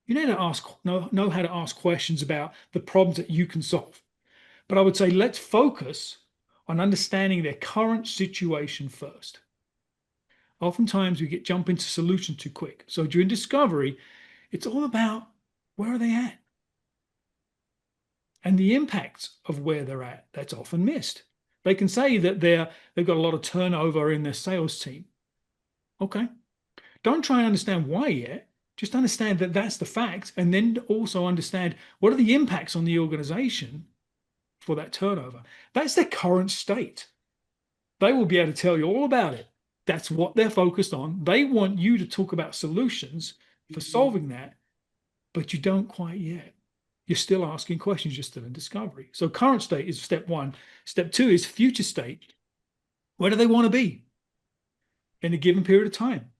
You know how to ask questions about the problems that you can solve. But I would say let's focus on understanding their current situation first. Oftentimes we jump into solution too quick. So during discovery, it's all about where are they at? And the impacts of where they're at, that's often missed. They can say that they've got a lot of turnover in their sales team. Okay. Don't try and understand why yet. Just understand that that's the fact, and then also understand what are the impacts on the organization for that turnover. That's their current state. They will be able to tell you all about it. That's what they're focused on. They want you to talk about solutions for solving that, but you don't quite yet. You're still asking questions. You're still in discovery. So current state is step one. Step two is future state. Where do they want to be in a given period of time?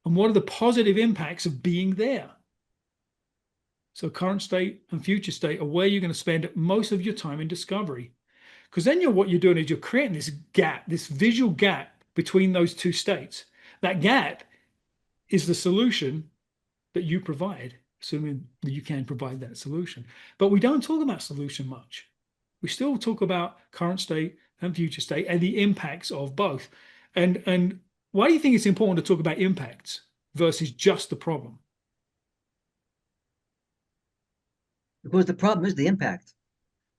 And what are the positive impacts of being there? So current state and future state are where you're going to spend most of your time in discovery. Because then what you're doing is you're creating this gap, this visual gap between those two states. That gap is the solution that you provide, assuming that you can provide that solution. But we don't talk about solution much. We still talk about current state and future state and the impacts of both. And why do you think it's important to talk about impacts versus just the problem? Because the problem is the impact.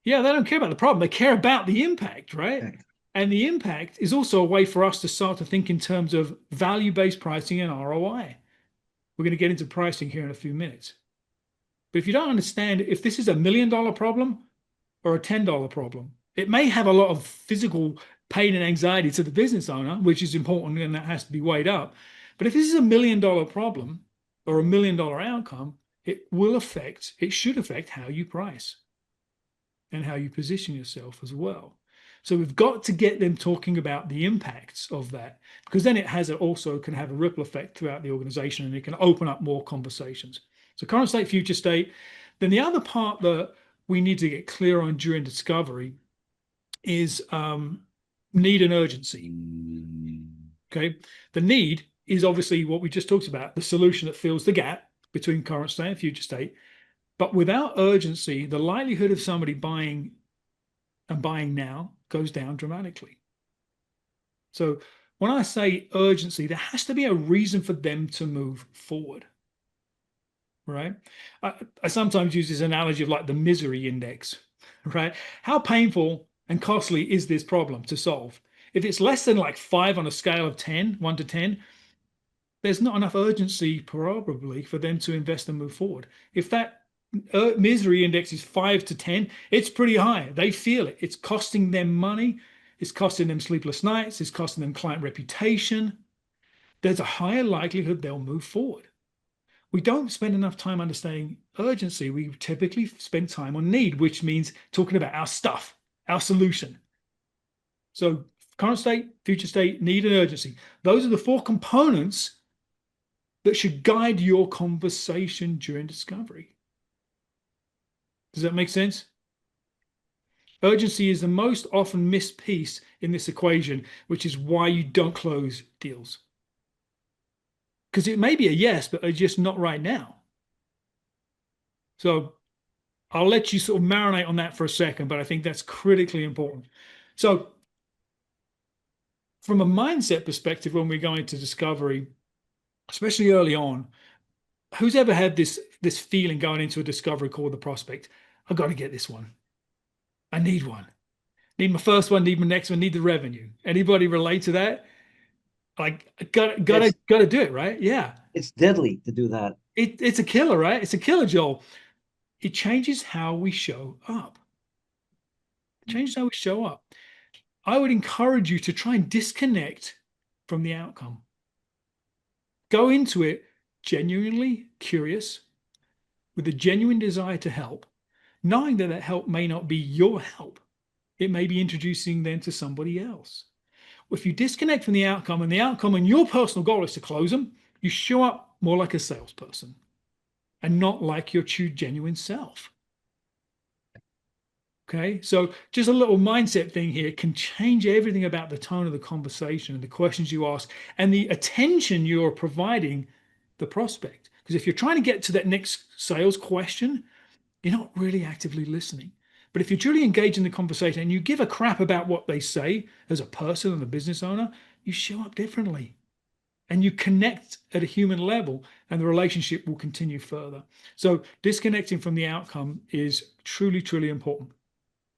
Yeah, they don't care about the problem. They care about the impact, right? Okay. And the impact is also a way for us to start to think in terms of value-based pricing and ROI. We're going to get into pricing here in a few minutes. But if you don't understand if this is $1 million problem or a $10 problem, it may have a lot of physical pain and anxiety to the business owner, which is important and that has to be weighed up. But if this is $1 million problem or $1 million outcome, it should affect how you price and how you position yourself as well. So we've got to get them talking about the impacts of that, because then also can have a ripple effect throughout the organization and it can open up more conversations. So current state, future state. Then the other part that we need to get clear on during discovery is need and urgency. Okay. The need is obviously what we just talked about, the solution that fills the gap between current state and future state. But without urgency, the likelihood of somebody buying now goes down dramatically. So when I say urgency, there has to be a reason for them to move forward, right? I sometimes use this analogy of like the misery index, right? How painful and costly is this problem to solve? If it's less than like 5 on a scale of 10, 1 to 10, there's not enough urgency probably for them to invest and move forward. If that misery index is 5 to 10, it's pretty high. They feel it. It's costing them money. It's costing them sleepless nights. It's costing them client reputation. There's a higher likelihood they'll move forward. We don't spend enough time understanding urgency. We typically spend time on need, which means talking about our stuff, our solution. So current state, future state, need, and urgency. Those are the 4 components that should guide your conversation during discovery. Does that make sense? Urgency is the most often missed piece in this equation, which is why you don't close deals. Because it may be a yes, but it's just not right now. So I'll let you sort of marinate on that for a second, but I think that's critically important. So from a mindset perspective, when we go into discovery, especially early on, who's ever had this feeling going into a discovery call with a prospect? I've got to get this one. I need one. Need my first one, need my next one, need the revenue. Anybody relate to that? Like gotta do it, right? Yeah. It's deadly to do that. It's a killer, right? It's a killer, Joel. It changes how we show up. It changes how we show up. I would encourage you to try and disconnect from the outcome. Go into it genuinely curious, with a genuine desire to help, knowing that that help may not be your help. It may be introducing them to somebody else. If you disconnect from the outcome and your personal goal is to close them, you show up more like a salesperson and not like your true genuine self. Okay, so just a little mindset thing here can change everything about the tone of the conversation and the questions you ask and the attention you're providing the prospect. Because if you're trying to get to that next sales question, you're not really actively listening. But if you truly engage in the conversation and you give a crap about what they say as a person and a business owner, you show up differently and you connect at a human level and the relationship will continue further. So disconnecting from the outcome is truly, truly important.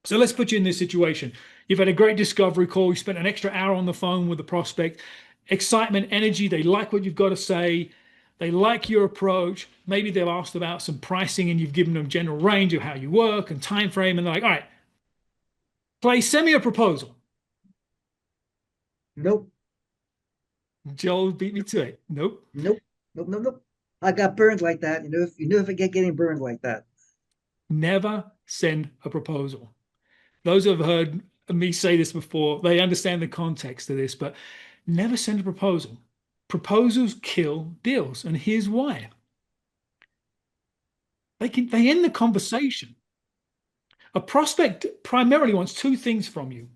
So let's put you in this situation. You've had a great discovery call. You spent an extra hour on the phone with the prospect. Excitement, energy. They like what you've got to say. They like your approach. Maybe they've asked about some pricing and you've given them a general range of how you work and time frame. And they're like, all right, Clay, send me a proposal. Nope. Joel beat me to it. Nope. Nope. Nope. Nope. Nope. I got burned like that. You know if I get getting burned like that. Never send a proposal. Those who have heard me say this before, they understand the context of this, but never send a proposal. Proposals kill deals, and here's why. They end the conversation. A prospect primarily wants two things from you.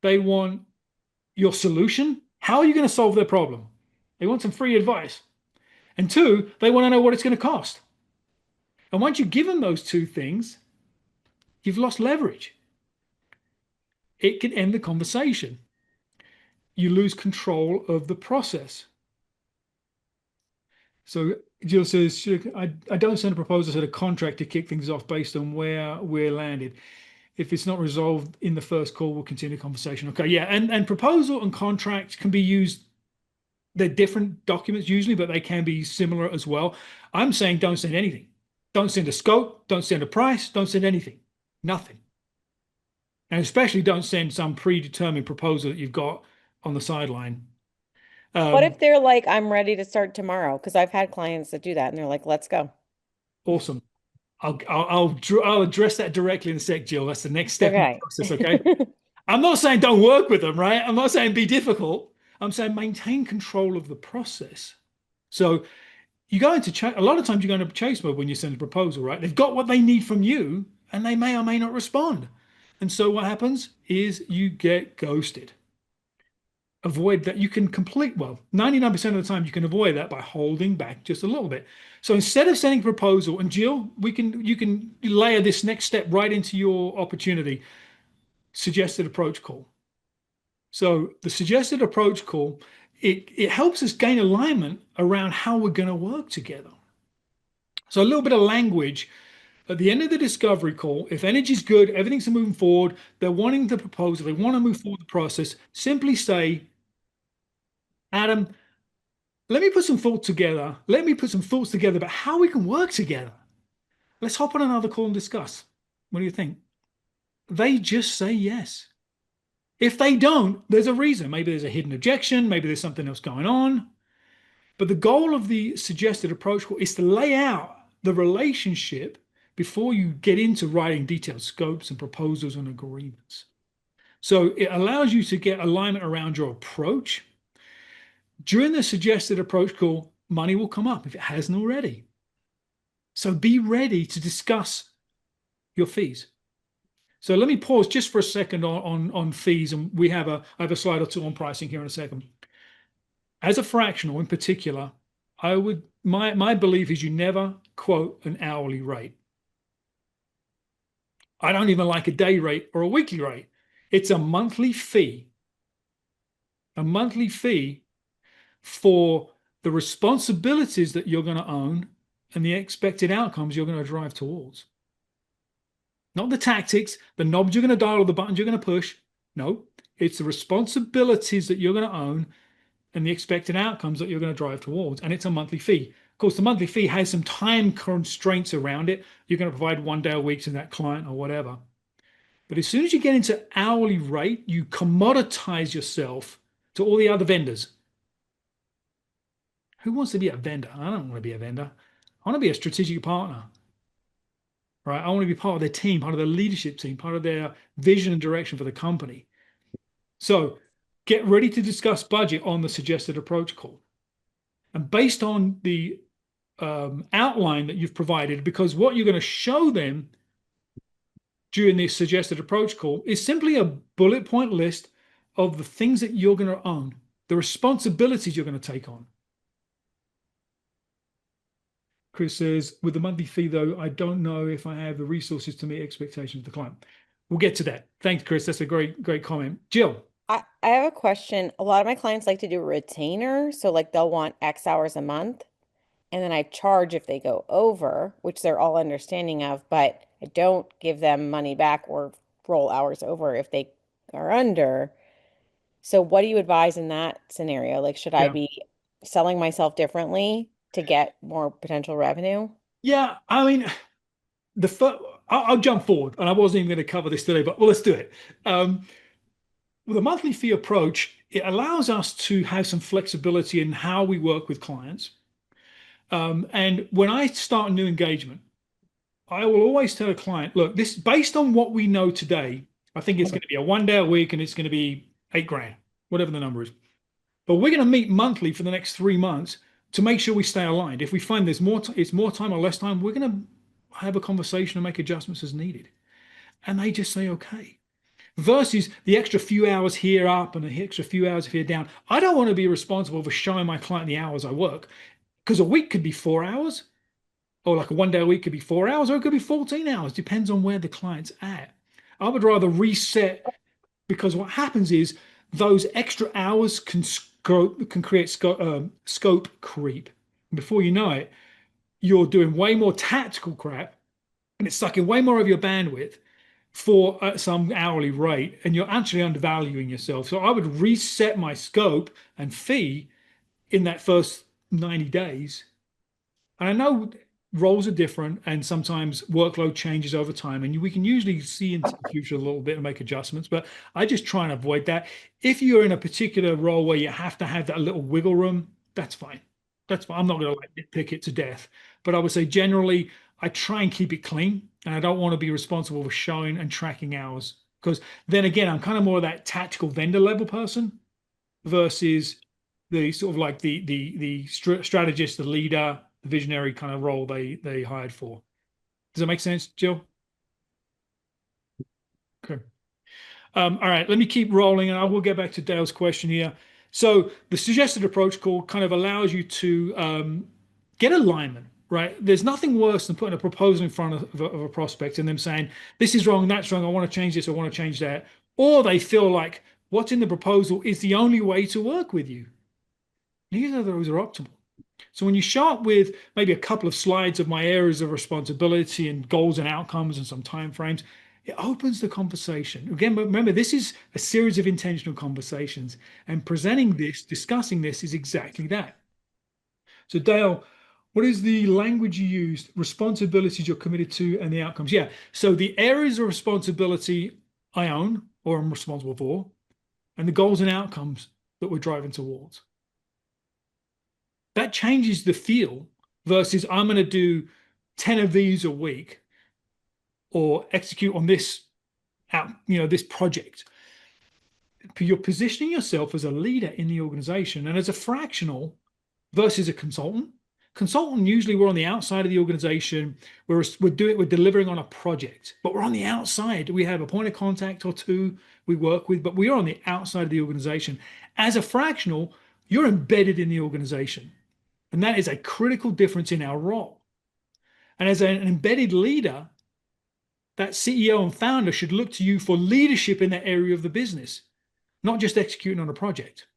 They want your solution. How are you going to solve their problem? They want some free advice. And two, they want to know what it's going to cost. And once you give them those two things, you've lost leverage. It can end the conversation. You lose control of the process. So Jill says, I don't send a proposal, I send a contract to kick things off based on where we're landed. If it's not resolved in the first call, we'll continue the conversation. Okay, yeah, and proposal and contract can be used. They're different documents usually, but they can be similar as well. I'm saying don't send anything. Don't send a scope, don't send a price, don't send anything. Nothing. And especially don't send some predetermined proposal that you've got on the sideline. What if they're like, I'm ready to start tomorrow? Because I've had clients that do that and they're like, let's go. Awesome. I'll address that directly in a sec, Jill. That's the next step in the process, okay? I'm not saying don't work with them, right? I'm not saying be difficult. I'm saying maintain control of the process. So you go into a lot of times you go into chase mode when you send a proposal, right? They've got what they need from you and they may or may not respond. And so what happens is you get ghosted. Avoid that. You can 99% of the time you can avoid that by holding back just a little bit. So instead of sending a proposal, and Jill, you can layer this next step right into your opportunity, suggested approach call. So the suggested approach call, it helps us gain alignment around how we're going to work together. So a little bit of language at the end of the discovery call. If energy's good, everything's moving forward, they're wanting the proposal, they want to move forward the process, simply say, Adam, let me put some thoughts together. Let me put some thoughts together about how we can work together. Let's hop on another call and discuss. What do you think? They just say yes. If they don't, there's a reason. Maybe there's a hidden objection. Maybe there's something else going on. But the goal of the suggested approach call is to lay out the relationship before you get into writing detailed scopes and proposals and agreements. So it allows you to get alignment around your approach. During the suggested approach call, money will come up if it hasn't already. So be ready to discuss your fees. So let me pause just for a second on fees, and I have a slide or two on pricing here in a second. As a fractional in particular, my belief is you never quote an hourly rate. I don't even like a day rate or a weekly rate. It's a monthly fee. A monthly fee for the responsibilities that you're going to own and the expected outcomes you're going to drive towards. Not the tactics, the knobs you're going to dial or the buttons you're going to push. No, it's the responsibilities that you're going to own and the expected outcomes that you're going to drive towards. And it's a monthly fee. Of course, the monthly fee has some time constraints around it. You're going to provide 1 day a week to that client or whatever. But as soon as you get into hourly rate, you commoditize yourself to all the other vendors. Who wants to be a vendor? I don't want to be a vendor. I want to be a strategic partner, right? I want to be part of their team, part of their leadership team, part of their vision and direction for the company. So get ready to discuss budget on the suggested approach call. And based on the outline that you've provided, because what you're going to show them during the suggested approach call is simply a bullet point list of the things that you're going to own, the responsibilities you're going to take on. Chris says, with the monthly fee, though, I don't know if I have the resources to meet expectations of the client. We'll get to that. Thanks, Chris. That's a great comment. Jill. I have a question. A lot of my clients like to do a retainer. So like they'll want X hours a month. And then I charge if they go over, which they're all understanding of, but I don't give them money back or roll hours over if they are under. So what do you advise in that scenario? Like, should I Yeah. be selling myself differently to get more potential revenue? Yeah, I mean, I'll jump forward, and I wasn't even going to cover this today, but well, let's do it. With a monthly fee approach, it allows us to have some flexibility in how we work with clients. And when I start a new engagement, I will always tell a client, look, this based on what we know today, I think it's going to be a 1 day a week and it's going to be $8,000, whatever the number is. But we're going to meet monthly for the next 3 months to make sure we stay aligned. If we find there's it's more time or less time, we're going to have a conversation and make adjustments as needed. And they just say, okay. Versus the extra few hours here up and the extra few hours here down. I don't want to be responsible for showing my client the hours I work, because a week could be 4 hours, or like a 1 day a week could be 4 hours, or it could be 14 hours. Depends on where the client's at. I would rather reset, because what happens is those extra hours can create scope creep. Before you know it, you're doing way more tactical crap, and it's sucking way more of your bandwidth for some hourly rate, and you're actually undervaluing yourself. So I would reset my scope and fee in that first 90 days. And I know roles are different, and sometimes workload changes over time, and we can usually see into the future a little bit and make adjustments, but I just try and avoid that. If you're in a particular role where you have to have that little wiggle room, that's fine. That's fine. I'm not going to like nitpick it to death, but I would say generally I try and keep it clean, and I don't want to be responsible for showing and tracking hours, because then again, I'm kind of more of that tactical vendor level person versus the sort of like the strategist, the leader, the visionary kind of role they hired for. Does that make sense, Jill? Okay. All right, let me keep rolling, and I will get back to Dale's question here. So the suggested approach call kind of allows you to get alignment, right? There's nothing worse than putting a proposal in front of a prospect and them saying, this is wrong, that's wrong, I want to change this, I want to change that. Or they feel like what's in the proposal is the only way to work with you. Neither of those are optimal. So when you show up with maybe a couple of slides of my areas of responsibility and goals and outcomes and some timeframes, it opens the conversation. Again, remember, this is a series of intentional conversations, and presenting this, discussing this is exactly that. So Dale, what is the language you used? Responsibilities you're committed to and the outcomes. Yeah. So the areas of responsibility I own or I'm responsible for, and the goals and outcomes that we're driving towards. That changes the feel versus I'm going to do 10 of these a week or execute on this this project. You're positioning yourself as a leader in the organization, and as a fractional versus a consultant. Consultant, usually we're on the outside of the organization. We're delivering on a project, but we're on the outside. We have a point of contact or two we work with, but we are on the outside of the organization. As a fractional, You're embedded in the organization. And that is a critical difference in our role. And as an embedded leader, that CEO and founder should look to you for leadership in that area of the business, not just executing on a project.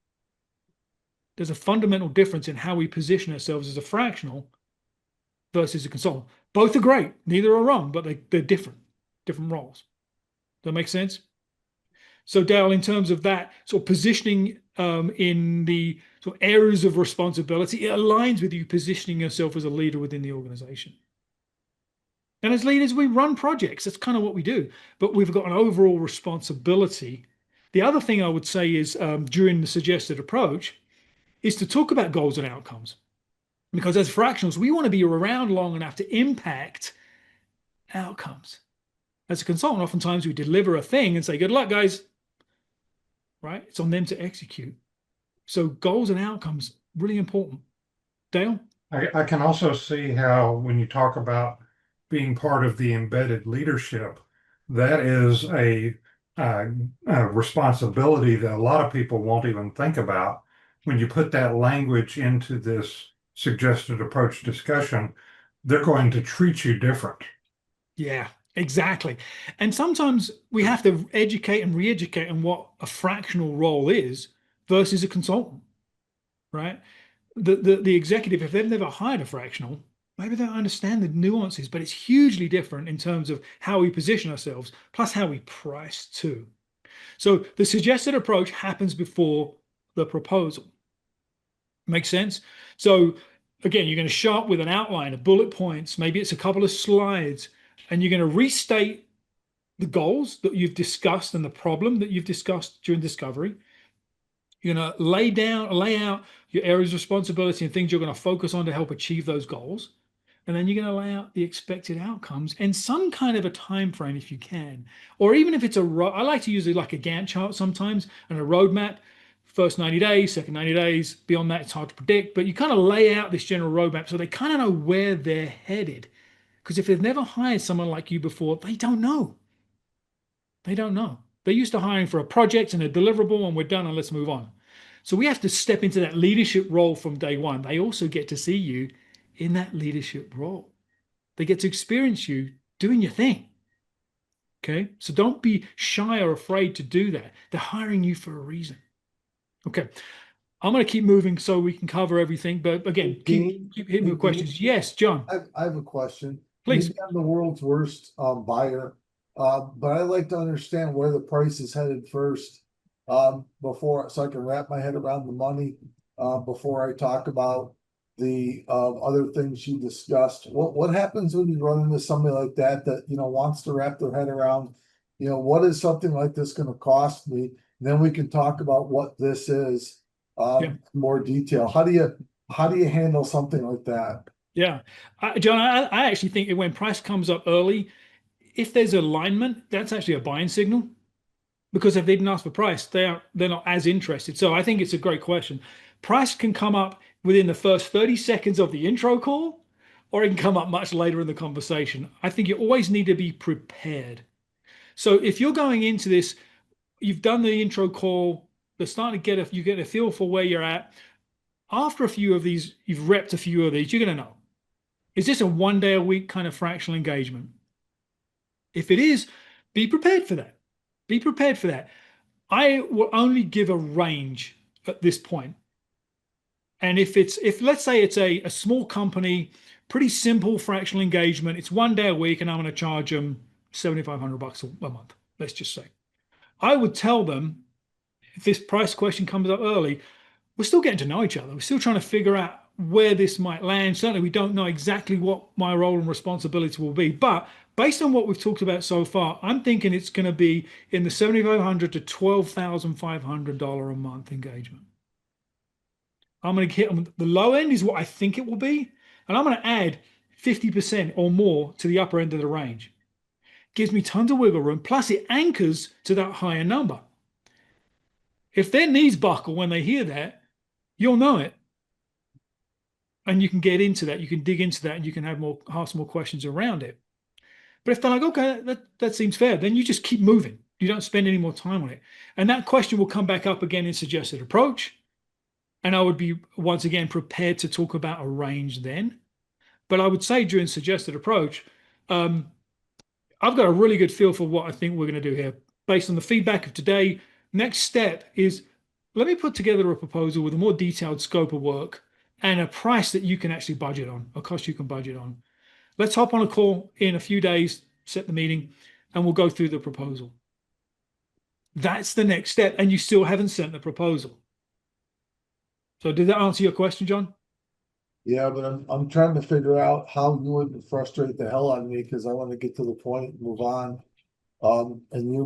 There's a fundamental difference in how we position ourselves as a fractional versus a consultant. Both are great, neither are wrong, but they're different roles. Does that make sense? So Dale, in terms of that sort of positioning in the sort of areas of responsibility, it aligns with you positioning yourself as a leader within the organization. And as leaders, we run projects. That's kind of what we do. But we've got an overall responsibility. The other thing I would say is during the suggested approach is to talk about goals and outcomes. Because as fractionals, we want to be around long enough to impact outcomes. As a consultant, oftentimes we deliver a thing and say, good luck, guys. Right? It's on them to execute. So goals and outcomes, really important. Dale? I can also see how when you talk about being part of the embedded leadership, that is a responsibility that a lot of people won't even think about. When you put that language into this suggested approach discussion, they're going to treat you different. Yeah, exactly. And sometimes we have to educate and re-educate on what a fractional role is versus a consultant, right? The executive, if they've never hired a fractional, maybe they don't understand the nuances, but it's hugely different in terms of how we position ourselves, plus how we price too. So the suggested approach happens before the proposal. Make sense? So again, you're going to show up with an outline of bullet points. Maybe it's a couple of slides, and you're going to restate the goals that you've discussed and the problem that you've discussed during discovery. You're going to lay out your areas of responsibility and things you're going to focus on to help achieve those goals. And then you're going to lay out the expected outcomes and some kind of a time frame if you can. Or even if it's I like to use it like a Gantt chart sometimes and a roadmap. First 90 days, second 90 days. Beyond that, it's hard to predict. But you kind of lay out this general roadmap so they kind of know where they're headed. Because if they've never hired someone like you before, they don't know. They don't know. They're used to hiring for a project and a deliverable and we're done and let's move on. So we have to step into that leadership role from day one. They also get to see you in that leadership role. They get to experience you doing your thing. Okay? So don't be shy or afraid to do that. They're hiring you for a reason. Okay. I'm going to keep moving so we can cover everything. But again, keep hitting me with questions. Yes, John. I have a question. Please. Maybe I'm the world's worst buyer, but I like to understand where the price is headed first before, so I can wrap my head around the money before I talk about the other things you discussed. What happens when you run into somebody like that wants to wrap their head around, what is something like this going to cost me? And then we can talk about what this is in more detail. How do you handle something like that? Yeah, John, I actually think when price comes up early, if there's alignment, that's actually a buying signal. Because if they didn't ask for price, they're not as interested. So I think it's a great question. Price can come up within the first 30 seconds of the intro call, or it can come up much later in the conversation. I think you always need to be prepared. So if you're going into this, you've done the intro call, they're starting to you get a feel for where you're at. After a few of these, you've repped a few of these, you're going to know. Is this a 1 day a week kind of fractional engagement? If it is, be prepared for that. Be prepared for that. I will only give a range at this point. And if let's say it's a small company, pretty simple fractional engagement, it's 1 day a week and I'm going to charge them $7,500 a month, let's just say. I would tell them, if this price question comes up early, we're still getting to know each other. We're still trying to figure out where this might land. Certainly, we don't know exactly what my role and responsibility will be. But based on what we've talked about so far, I'm thinking it's going to be in the $7,500 to $12,500 a month engagement. I'm going to hit on the low end is what I think it will be. And I'm going to add 50% or more to the upper end of the range. Gives me tons of wiggle room. Plus, it anchors to that higher number. If their knees buckle when they hear that, you'll know it. And you can get into that. You can dig into that and you can ask more questions around it. But if they're like, okay, that seems fair, then you just keep moving. You don't spend any more time on it. And that question will come back up again in suggested approach. And I would be, once again, prepared to talk about a range then. But I would say during suggested approach, I've got a really good feel for what I think we're going to do here. Based on the feedback of today, next step is let me put together a proposal with a more detailed scope of work and a price that you can actually budget on, a cost you can budget on. Let's hop on a call in a few days, set the meeting, and we'll go through the proposal. That's the next step, and you still haven't sent the proposal. So did that answer your question, John? Yeah, but I'm trying to figure out how you wouldn't frustrate the hell out of me because I want to get to the point and move on. And you're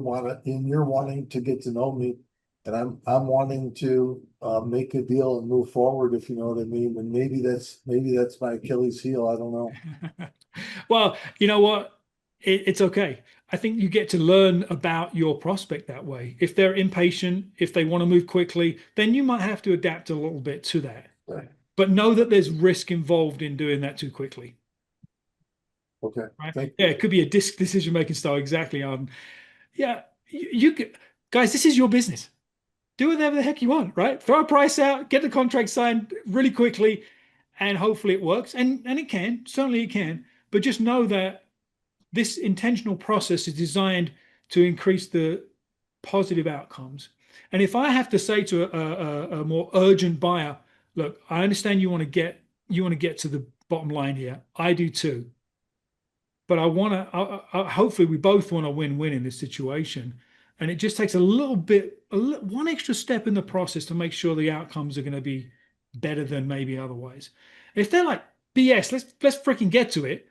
wanting to get to know me, and I'm wanting to make a deal and move forward, if you know what I mean. And maybe that's my Achilles heel. I don't know. Well, you know what? It's okay. I think you get to learn about your prospect that way. If they're impatient, if they want to move quickly, then you might have to adapt a little bit to that. Right. But know that there's risk involved in doing that too quickly. Okay. Right? Thank Yeah, you. it could be a decision-making style. Exactly. Yeah, guys, this is your business. Do whatever the heck you want, right? Throw a price out, get the contract signed really quickly, and hopefully it works. And it can, certainly it can. But just know that this intentional process is designed to increase the positive outcomes. And if I have to say to a more urgent buyer, look, I understand you want to get to the bottom line here. I do too. But I want to, hopefully we both want to win-win in this situation. And it just takes a little bit, one extra step in the process to make sure the outcomes are going to be better than maybe otherwise. If they're like, BS, let's freaking get to it.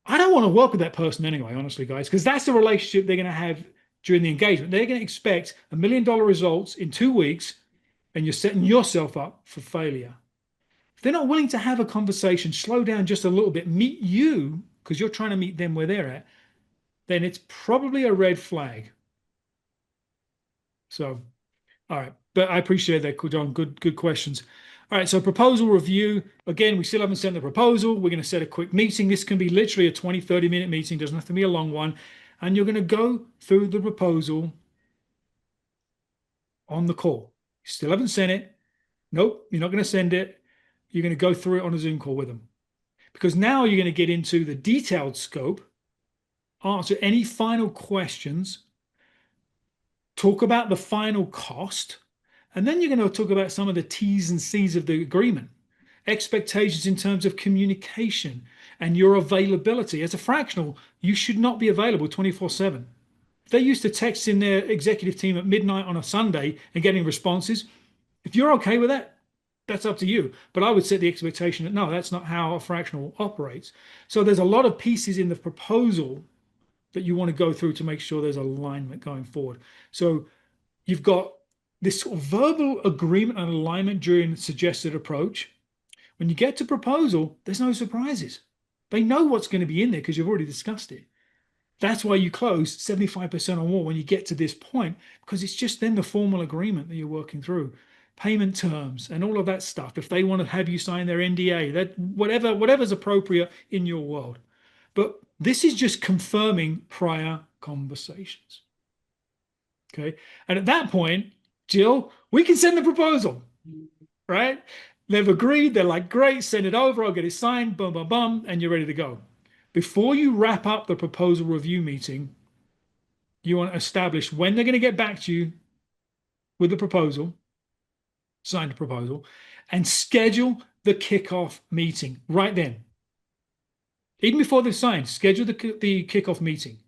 I don't want to work with that person anyway, honestly, guys, because that's the relationship they're going to have during the engagement. They're going to expect $1 million results in 2 weeks, and you're setting yourself up for failure. If they're not willing to have a conversation, slow down just a little bit, meet you, because you're trying to meet them where they're at, then it's probably a red flag. So, all right. But I appreciate that, John. Good questions. All right. So proposal review. Again, we still haven't sent the proposal. We're going to set a quick meeting. This can be literally a 20, 30-minute meeting. Doesn't have to be a long one. And you're going to go through the proposal on the call. You still haven't sent it. Nope, you're not going to send it. You're going to go through it on a Zoom call with them. Because now you're going to get into the detailed scope, answer any final questions, talk about the final cost, and then you're going to talk about some of the T's and C's of the agreement, expectations in terms of communication and your availability. As a fractional, you should not be available 24/7. If they're used to texting their executive team at midnight on a Sunday and getting responses, if you're okay with that, that's up to you. But I would set the expectation that no, that's not how a fractional operates. So there's a lot of pieces in the proposal that you want to go through to make sure there's alignment going forward. So you've got this sort of verbal agreement and alignment during the suggested approach. When you get to proposal, there's no surprises. They know what's going to be in there because you've already discussed it. That's why you close 75% or more when you get to this point, because it's just then the formal agreement that you're working through. Payment terms and all of that stuff. If they want to have you sign their NDA, that whatever's appropriate in your world. But this is just confirming prior conversations. Okay. And at that point, Jill, we can send the proposal, right? They've agreed. They're like, great, send it over. I'll get it signed, boom, boom, boom, and you're ready to go. Before you wrap up the proposal review meeting, you want to establish when they're going to get back to you with the proposal, sign the proposal, and schedule the kickoff meeting right then. Even before they've signed, schedule the kickoff meeting.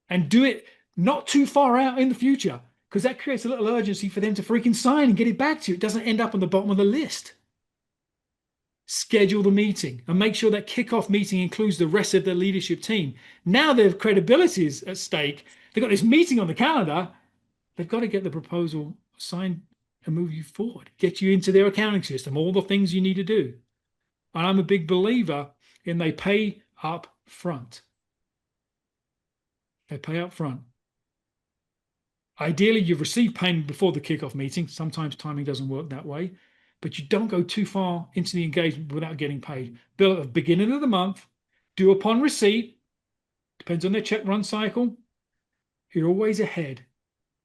And do it not too far out in the future, because that creates a little urgency for them to freaking sign and get it back to you. It doesn't end up on the bottom of the list. Schedule the meeting and make sure that kickoff meeting includes the rest of the leadership team. Now their credibility is at stake. They've got this meeting on the calendar. They've got to get the proposal signed and move you forward, get you into their accounting system, all the things you need to do. And I'm a big believer in they pay up front. They pay up front. Ideally, you've received payment before the kickoff meeting. Sometimes timing doesn't work that way, but you don't go too far into the engagement without getting paid. Bill at the beginning of the month, due upon receipt, depends on their check run cycle. You're always ahead.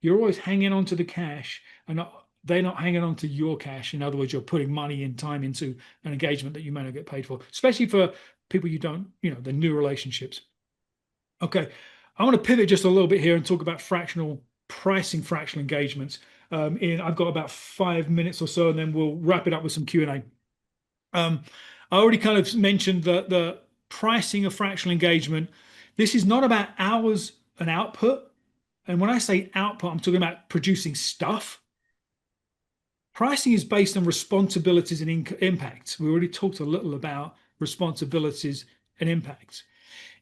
You're always hanging on to the cash. And they're not hanging on to your cash. In other words, you're putting money and time into an engagement that you may not get paid for, especially for people you don't, the new relationships. Okay, I want to pivot just a little bit here and talk about fractional pricing, fractional engagements. I've got about 5 minutes or so, and then we'll wrap it up with some Q&A. I already kind of mentioned the pricing of fractional engagement. This is not about hours and output. And when I say output, I'm talking about producing stuff. Pricing is based on responsibilities and impacts. We already talked a little about responsibilities and impacts.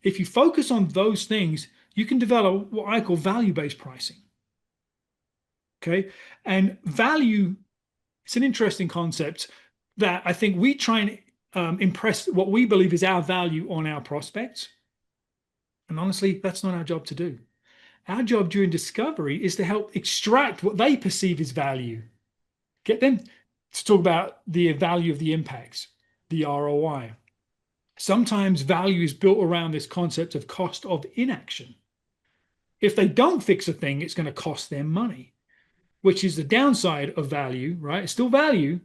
If you focus on those things, you can develop what I call value-based pricing. Okay, and value, it's an interesting concept that I think we try and impress what we believe is our value on our prospects. And honestly, that's not our job to do. Our job during discovery is to help extract what they perceive as value. Get them to talk about the value of the impacts, the ROI. Sometimes value is built around this concept of cost of inaction. If they don't fix a thing, it's going to cost them money, which is the downside of value, right? It's still value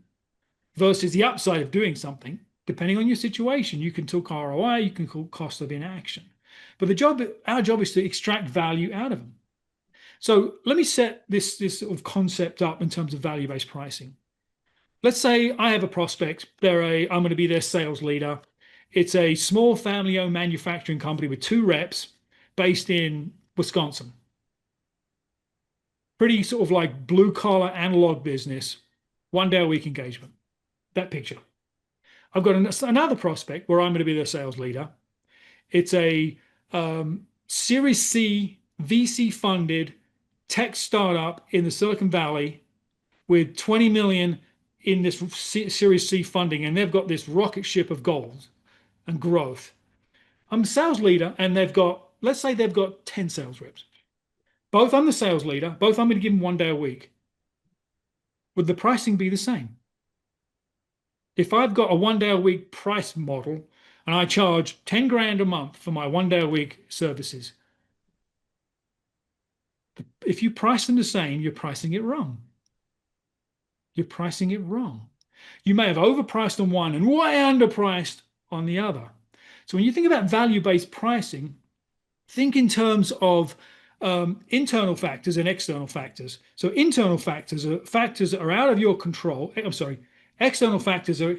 versus the upside of doing something. Depending on your situation, you can talk ROI, you can call cost of inaction. But our job is to extract value out of them. So let me set this sort of concept up in terms of value-based pricing. Let's say I have a prospect. I'm going to be their sales leader. It's a small family-owned manufacturing company with 2 reps based in Wisconsin. Pretty sort of like blue-collar analog business, 1 day a week engagement. That picture. I've got another prospect where I'm going to be their sales leader. It's a Series C VC funded tech startup in the Silicon Valley with 20 million in this Series C funding, and they've got this rocket ship of goals and growth. I'm a sales leader, and let's say they've got 10 sales reps. Both I'm the sales leader, both I'm going to give them 1 day a week. Would the pricing be the same? If I've got a 1 day a week price model and I charge 10 grand a month for my 1 day a week services, if you price them the same, you're pricing it wrong. You're pricing it wrong. You may have overpriced on one and way underpriced on the other. So when you think about value-based pricing, think in terms of internal factors and external factors. So internal factors are factors that are out of your control. I'm sorry, external factors are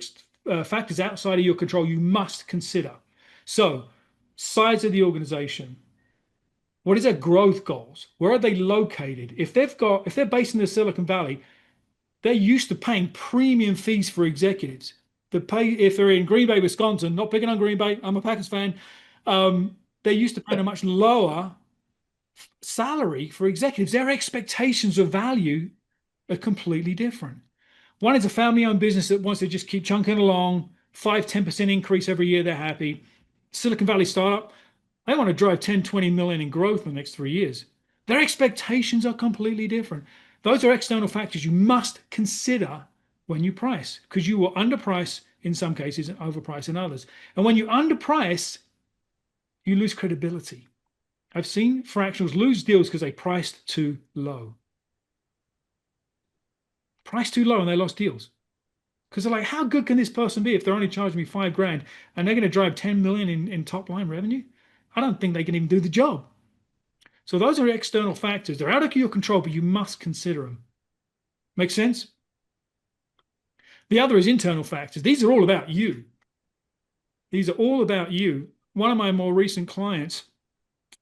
factors outside of your control you must consider. So size of the organization. What is their growth goals? Where are they located? If they're based in the Silicon Valley, they're used to paying premium fees for executives. If they're in Green Bay, Wisconsin, not picking on Green Bay, I'm a Packers fan, they're used to paying a much lower salary for executives. Their expectations of value are completely different. One is a family-owned business that wants to just keep chunking along, 5-10% increase every year, they're happy. Silicon Valley startup, they want to drive 10, 20 million in growth in the next 3 years. Their expectations are completely different. Those are external factors you must consider when you price, because you will underprice in some cases and overprice in others. And when you underprice, you lose credibility. I've seen fractionals lose deals because they priced too low. Priced too low and they lost deals. Because they're like, how good can this person be if they're only charging me 5 grand and they're going to drive 10 million in top line revenue? I don't think they can even do the job. So those are external factors. They're out of your control, but you must consider them. Make sense? The other is internal factors. These are all about you. These are all about you. One of my more recent clients,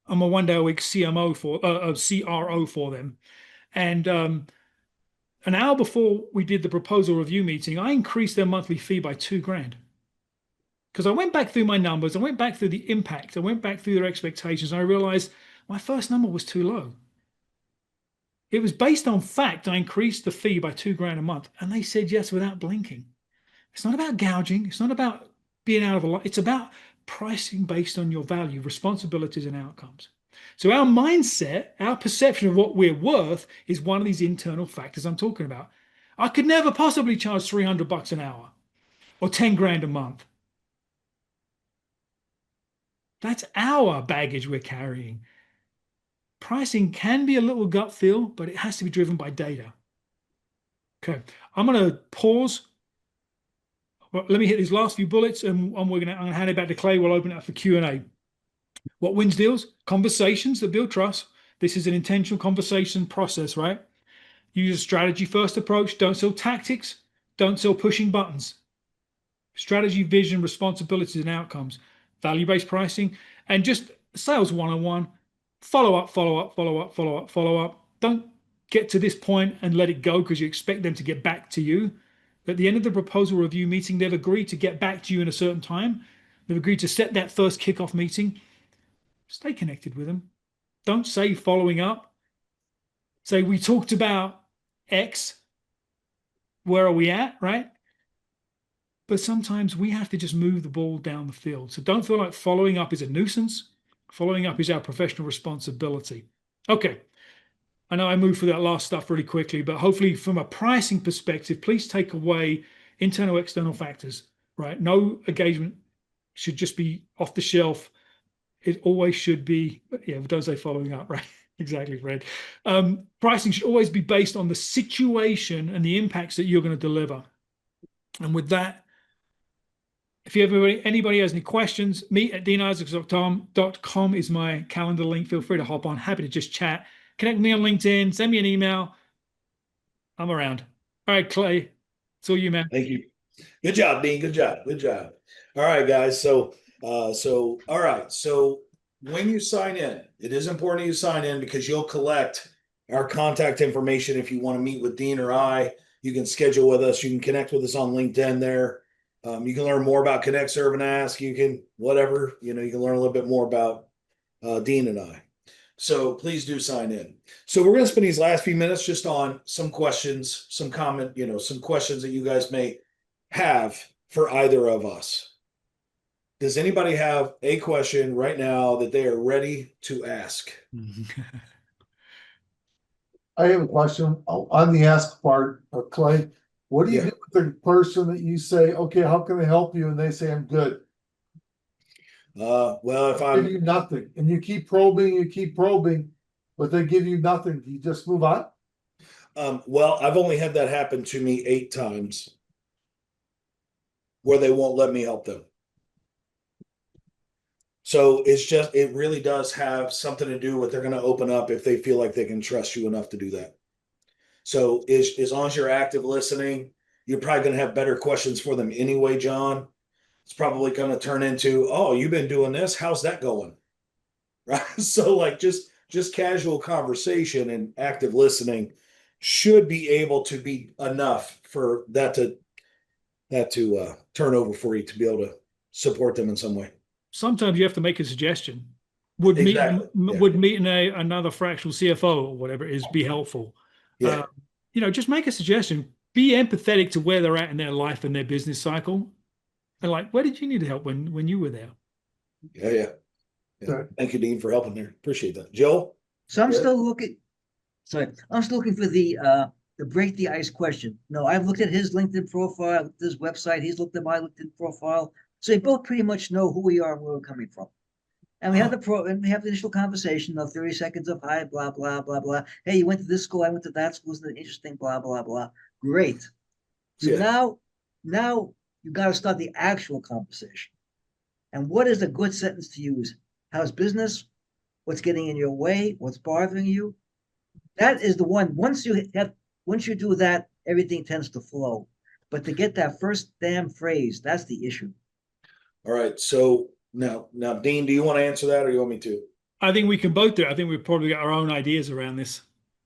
I'm a 1 day a week CRO for them. And an hour before we did the proposal review meeting, I increased their monthly fee by 2 grand. Because I went back through my numbers, I went back through the impact, I went back through their expectations, and I realized my first number was too low. It was based on fact. I increased the fee by 2 grand a month, and they said yes without blinking. It's not about gouging. It's not about being out of a lot. It's about pricing based on your value, responsibilities, and outcomes. So our mindset, our perception of what we're worth is one of these internal factors I'm talking about. I could never possibly charge $300 an hour or 10 grand a month. That's our baggage we're carrying. Pricing can be a little gut feel, but it has to be driven by data. Okay, I'm going to pause. Well, let me hit these last few bullets, and I'm going to hand it back to Clay. We'll open it up for Q&A. What wins deals? Conversations that build trust. This is an intentional conversation process, right? Use a strategy first approach. Don't sell tactics. Don't sell pushing buttons. Strategy, vision, responsibilities, and outcomes. Value-based pricing, and just sales one-on-one. Follow up, follow up, follow up, follow up, follow up. Don't get to this point and let it go because you expect them to get back to you. At the end of the proposal review meeting, they've agreed to get back to you in a certain time. They've agreed to set that first kickoff meeting. Stay connected with them. Don't say following up. Say, we talked about X. Where are we at, right? But sometimes we have to just move the ball down the field. So don't feel like following up is a nuisance. Following up is our professional responsibility. Okay. I know I moved through that last stuff really quickly, but hopefully from a pricing perspective, please take away internal, external factors, right? No engagement should just be off the shelf. It always should be, yeah, don't say following up, right? Exactly, Fred. Pricing should always be based on the situation and the impacts that you're going to deliver. And with that, if anybody has any questions, meet@deanisaacs.com is my calendar link. Feel free to hop on. Happy to just chat. Connect with me on LinkedIn. Send me an email. I'm around. All right, Clay. It's all you, man. Thank you. Good job, Dean. Good job. Good job. All right, guys. All right. So when you sign in, it is important you sign in because you'll collect our contact information. If you want to meet with Dean or I, you can schedule with us. You can connect with us on LinkedIn there. You can learn more about Connect, Serve, and Ask. You can, whatever, you can learn a little bit more about Dean and I. So please do sign in. So we're going to spend these last few minutes just on some questions, some comment, some questions that you guys may have for either of us. Does anybody have a question right now that they are ready to ask? I have a question on the ask part of Clay. What do you do with the person that you say, okay, how can I help you? And they say, I'm good. Well, if Give you nothing and you keep probing, but they give you nothing. Do you just move on? Well, I've only had that happen to me 8 times where they won't let me help them. So it really does have something to do with they're going to open up if they feel like they can trust you enough to do that. So as long as you're active listening, you're probably going to have better questions for them anyway, John. It's probably going to turn into, oh, you've been doing this. How's that going? Right. So like just casual conversation and active listening should be able to be enough for that to turn over for you to be able to support them in some way. Sometimes you have to make a suggestion. Would meeting another fractional CFO or whatever it is be helpful? Yeah. Just make a suggestion. Be empathetic to where they're at in their life and their business cycle. And like, where did you need help when you were there? Yeah. Thank you, Dean, for helping there. Appreciate that. Joe? So I'm still looking for the break the ice question. No, I've looked at his LinkedIn profile, looked at his website, he's looked at my LinkedIn profile. So we both pretty much know who we are and where we're coming from. And we have the initial conversation of 30 seconds of hi, blah, blah, blah, blah. Hey, you went to this school, I went to that school, isn't it interesting, blah, blah, blah. Great. So now you got to start the actual conversation. And what is a good sentence to use? How's business? What's getting in your way? What's bothering you? That is the one. Once you do that, everything tends to flow. But to get that first damn phrase, that's the issue. All right. So now, Dean, do you want to answer that or you want me to? I think we can both do it. I think we've probably got our own ideas around this.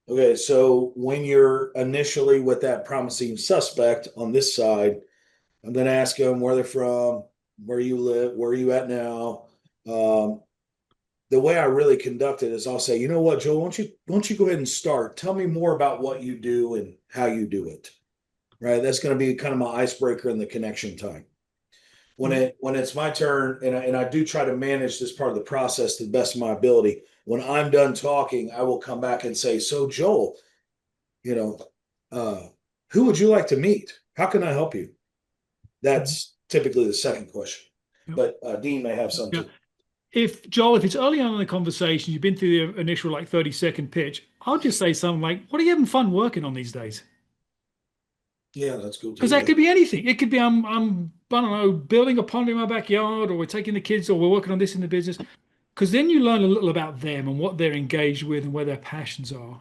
Okay. So when you're initially with that promising suspect on this side, I'm going to ask them where they're from, where you live, where are you at now? The way I really conduct it is I'll say, you know what, Joel, why don't you go ahead and start? Tell me more about what you do and how you do it. Right. That's going to be kind of my icebreaker in the connection time. When it's my turn, and I do try to manage this part of the process to the best of my ability. When I'm done talking, I will come back and say, so Joel, who would you like to meet? How can I help you? That's typically the second question. But Dean may have something. Yeah. If it's early on in the conversation, you've been through the initial 30-second pitch, I'll just say something like, what are you having fun working on these days? Yeah, that's cool. Because that could be anything. It could be I don't know, building a pond in my backyard, or we're taking the kids, or we're working on this in the business. Because then you learn a little about them and what they're engaged with and where their passions are.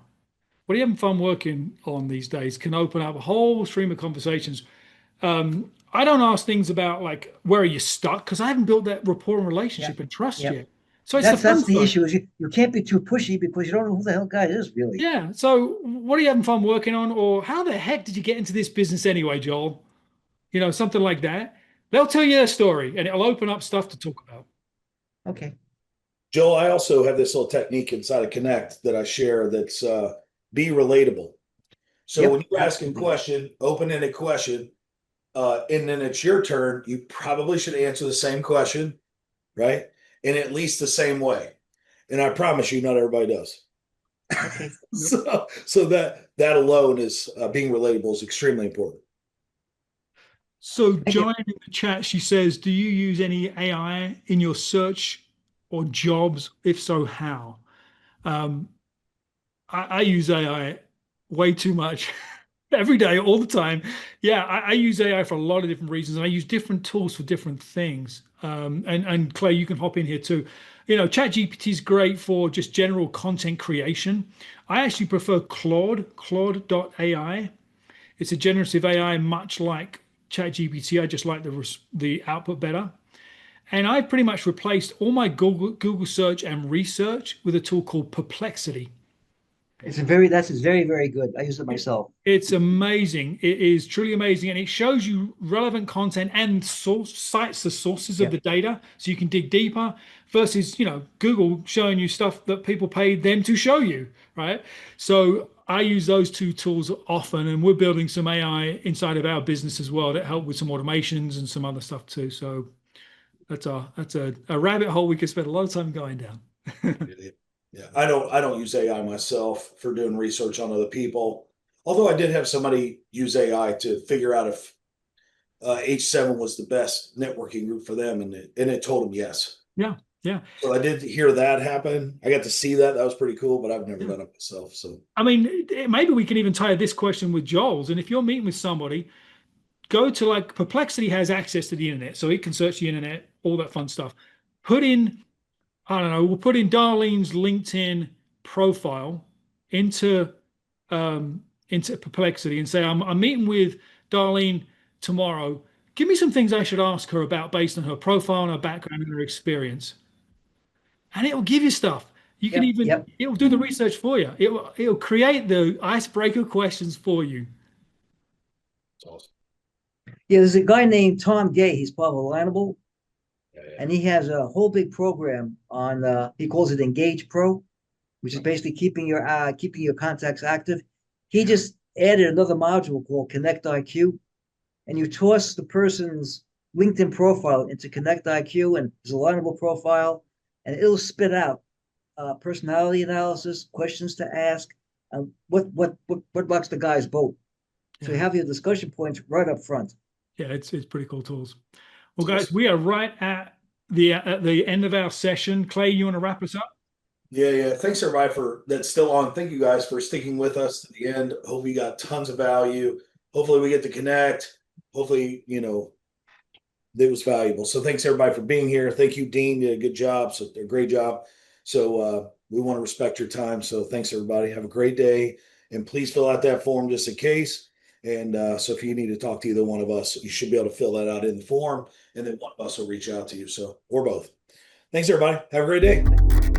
What are you having fun working on these days can open up a whole stream of conversations. I don't ask things about like where are you stuck because I haven't built that rapport and relationship and trust Yep. yet. So it's the fun That's the stuff. issue is you can't be too pushy because you don't know who the hell guy is really. Yeah. So what are you having fun working on, or how the heck did you get into this business anyway, Joel? You know, something like that. They'll tell you their story, and it'll open up stuff to talk about. Okay. Joel, I also have this little technique inside of Connect that I share that's be relatable. So Yep. when you're asking a question, open-ended question, and then it's your turn, you probably should answer the same question, right? In at least the same way. And I promise you, not everybody does. Okay. So that alone is being relatable is extremely important. So you. Joanne in the chat, she says, do you use any AI in your search or jobs? If so, how? I use AI way too much every day, all the time. Yeah, I use AI for a lot of different reasons, and I use different tools for different things. And Clay, you can hop in here too. You know, ChatGPT is great for just general content creation. I actually prefer Claude.ai. It's a generative AI, much like ChatGPT. I just like the output better. And I pretty much replaced all my Google search and research with a tool called Perplexity. That's very, very good. I use it myself. It's amazing. It is truly amazing. And it shows you relevant content and cites the sources of the data so you can dig deeper versus, you know, Google showing you stuff that people paid them to show you, right? So I use those two tools often, and we're building some AI inside of our business as well that help with some automations and some other stuff too. So that's a rabbit hole we could spend a lot of time going down. Yeah, I don't use AI myself for doing research on other people. Although I did have somebody use AI to figure out if H7 was the best networking group for them, and it told them yes. Yeah, yeah. So I did hear that happen. I got to see that. That was pretty cool, but I've never done it myself. So I mean, maybe we can even tie this question with Joel's. And if you're meeting with somebody, go to like Perplexity has access to the internet, so it can search the internet, all that fun stuff. Put in, I don't know, we'll put in Darlene's LinkedIn profile into Perplexity and say, I'm meeting with Darlene tomorrow. Give me some things I should ask her about based on her profile and her background and her experience. And it'll give you stuff. You can it'll do the research for you. It'll create the icebreaker questions for you. it's awesome. Yeah, there's a guy named Tom Gay. He's part of Alignable, Yeah. and he has a whole big program on. He calls it Engage Pro, which is basically keeping your contacts active. He just added another module called Connect IQ, and you toss the person's LinkedIn profile into Connect IQ and his Alignable profile, and it'll spit out personality analysis, questions to ask, and what rocks the guy's boat. So you have your discussion points right up front. Yeah, it's pretty cool tools. Well, guys, we are right at the end of our session. Clay, you want to wrap us up? Yeah. Thanks everybody for that's still on. Thank you guys for sticking with us to the end. Hope you got tons of value. Hopefully we get to connect. Hopefully, you know, it was valuable. So thanks everybody for being here. Thank you, Dean. You did a good job. So a great job. So we want to respect your time. So thanks everybody. Have a great day. And please fill out that form just in case. And so if you need to talk to either one of us, you should be able to fill that out in the form, and then one of us will reach out to you. So, or both. Thanks everybody. Have a great day.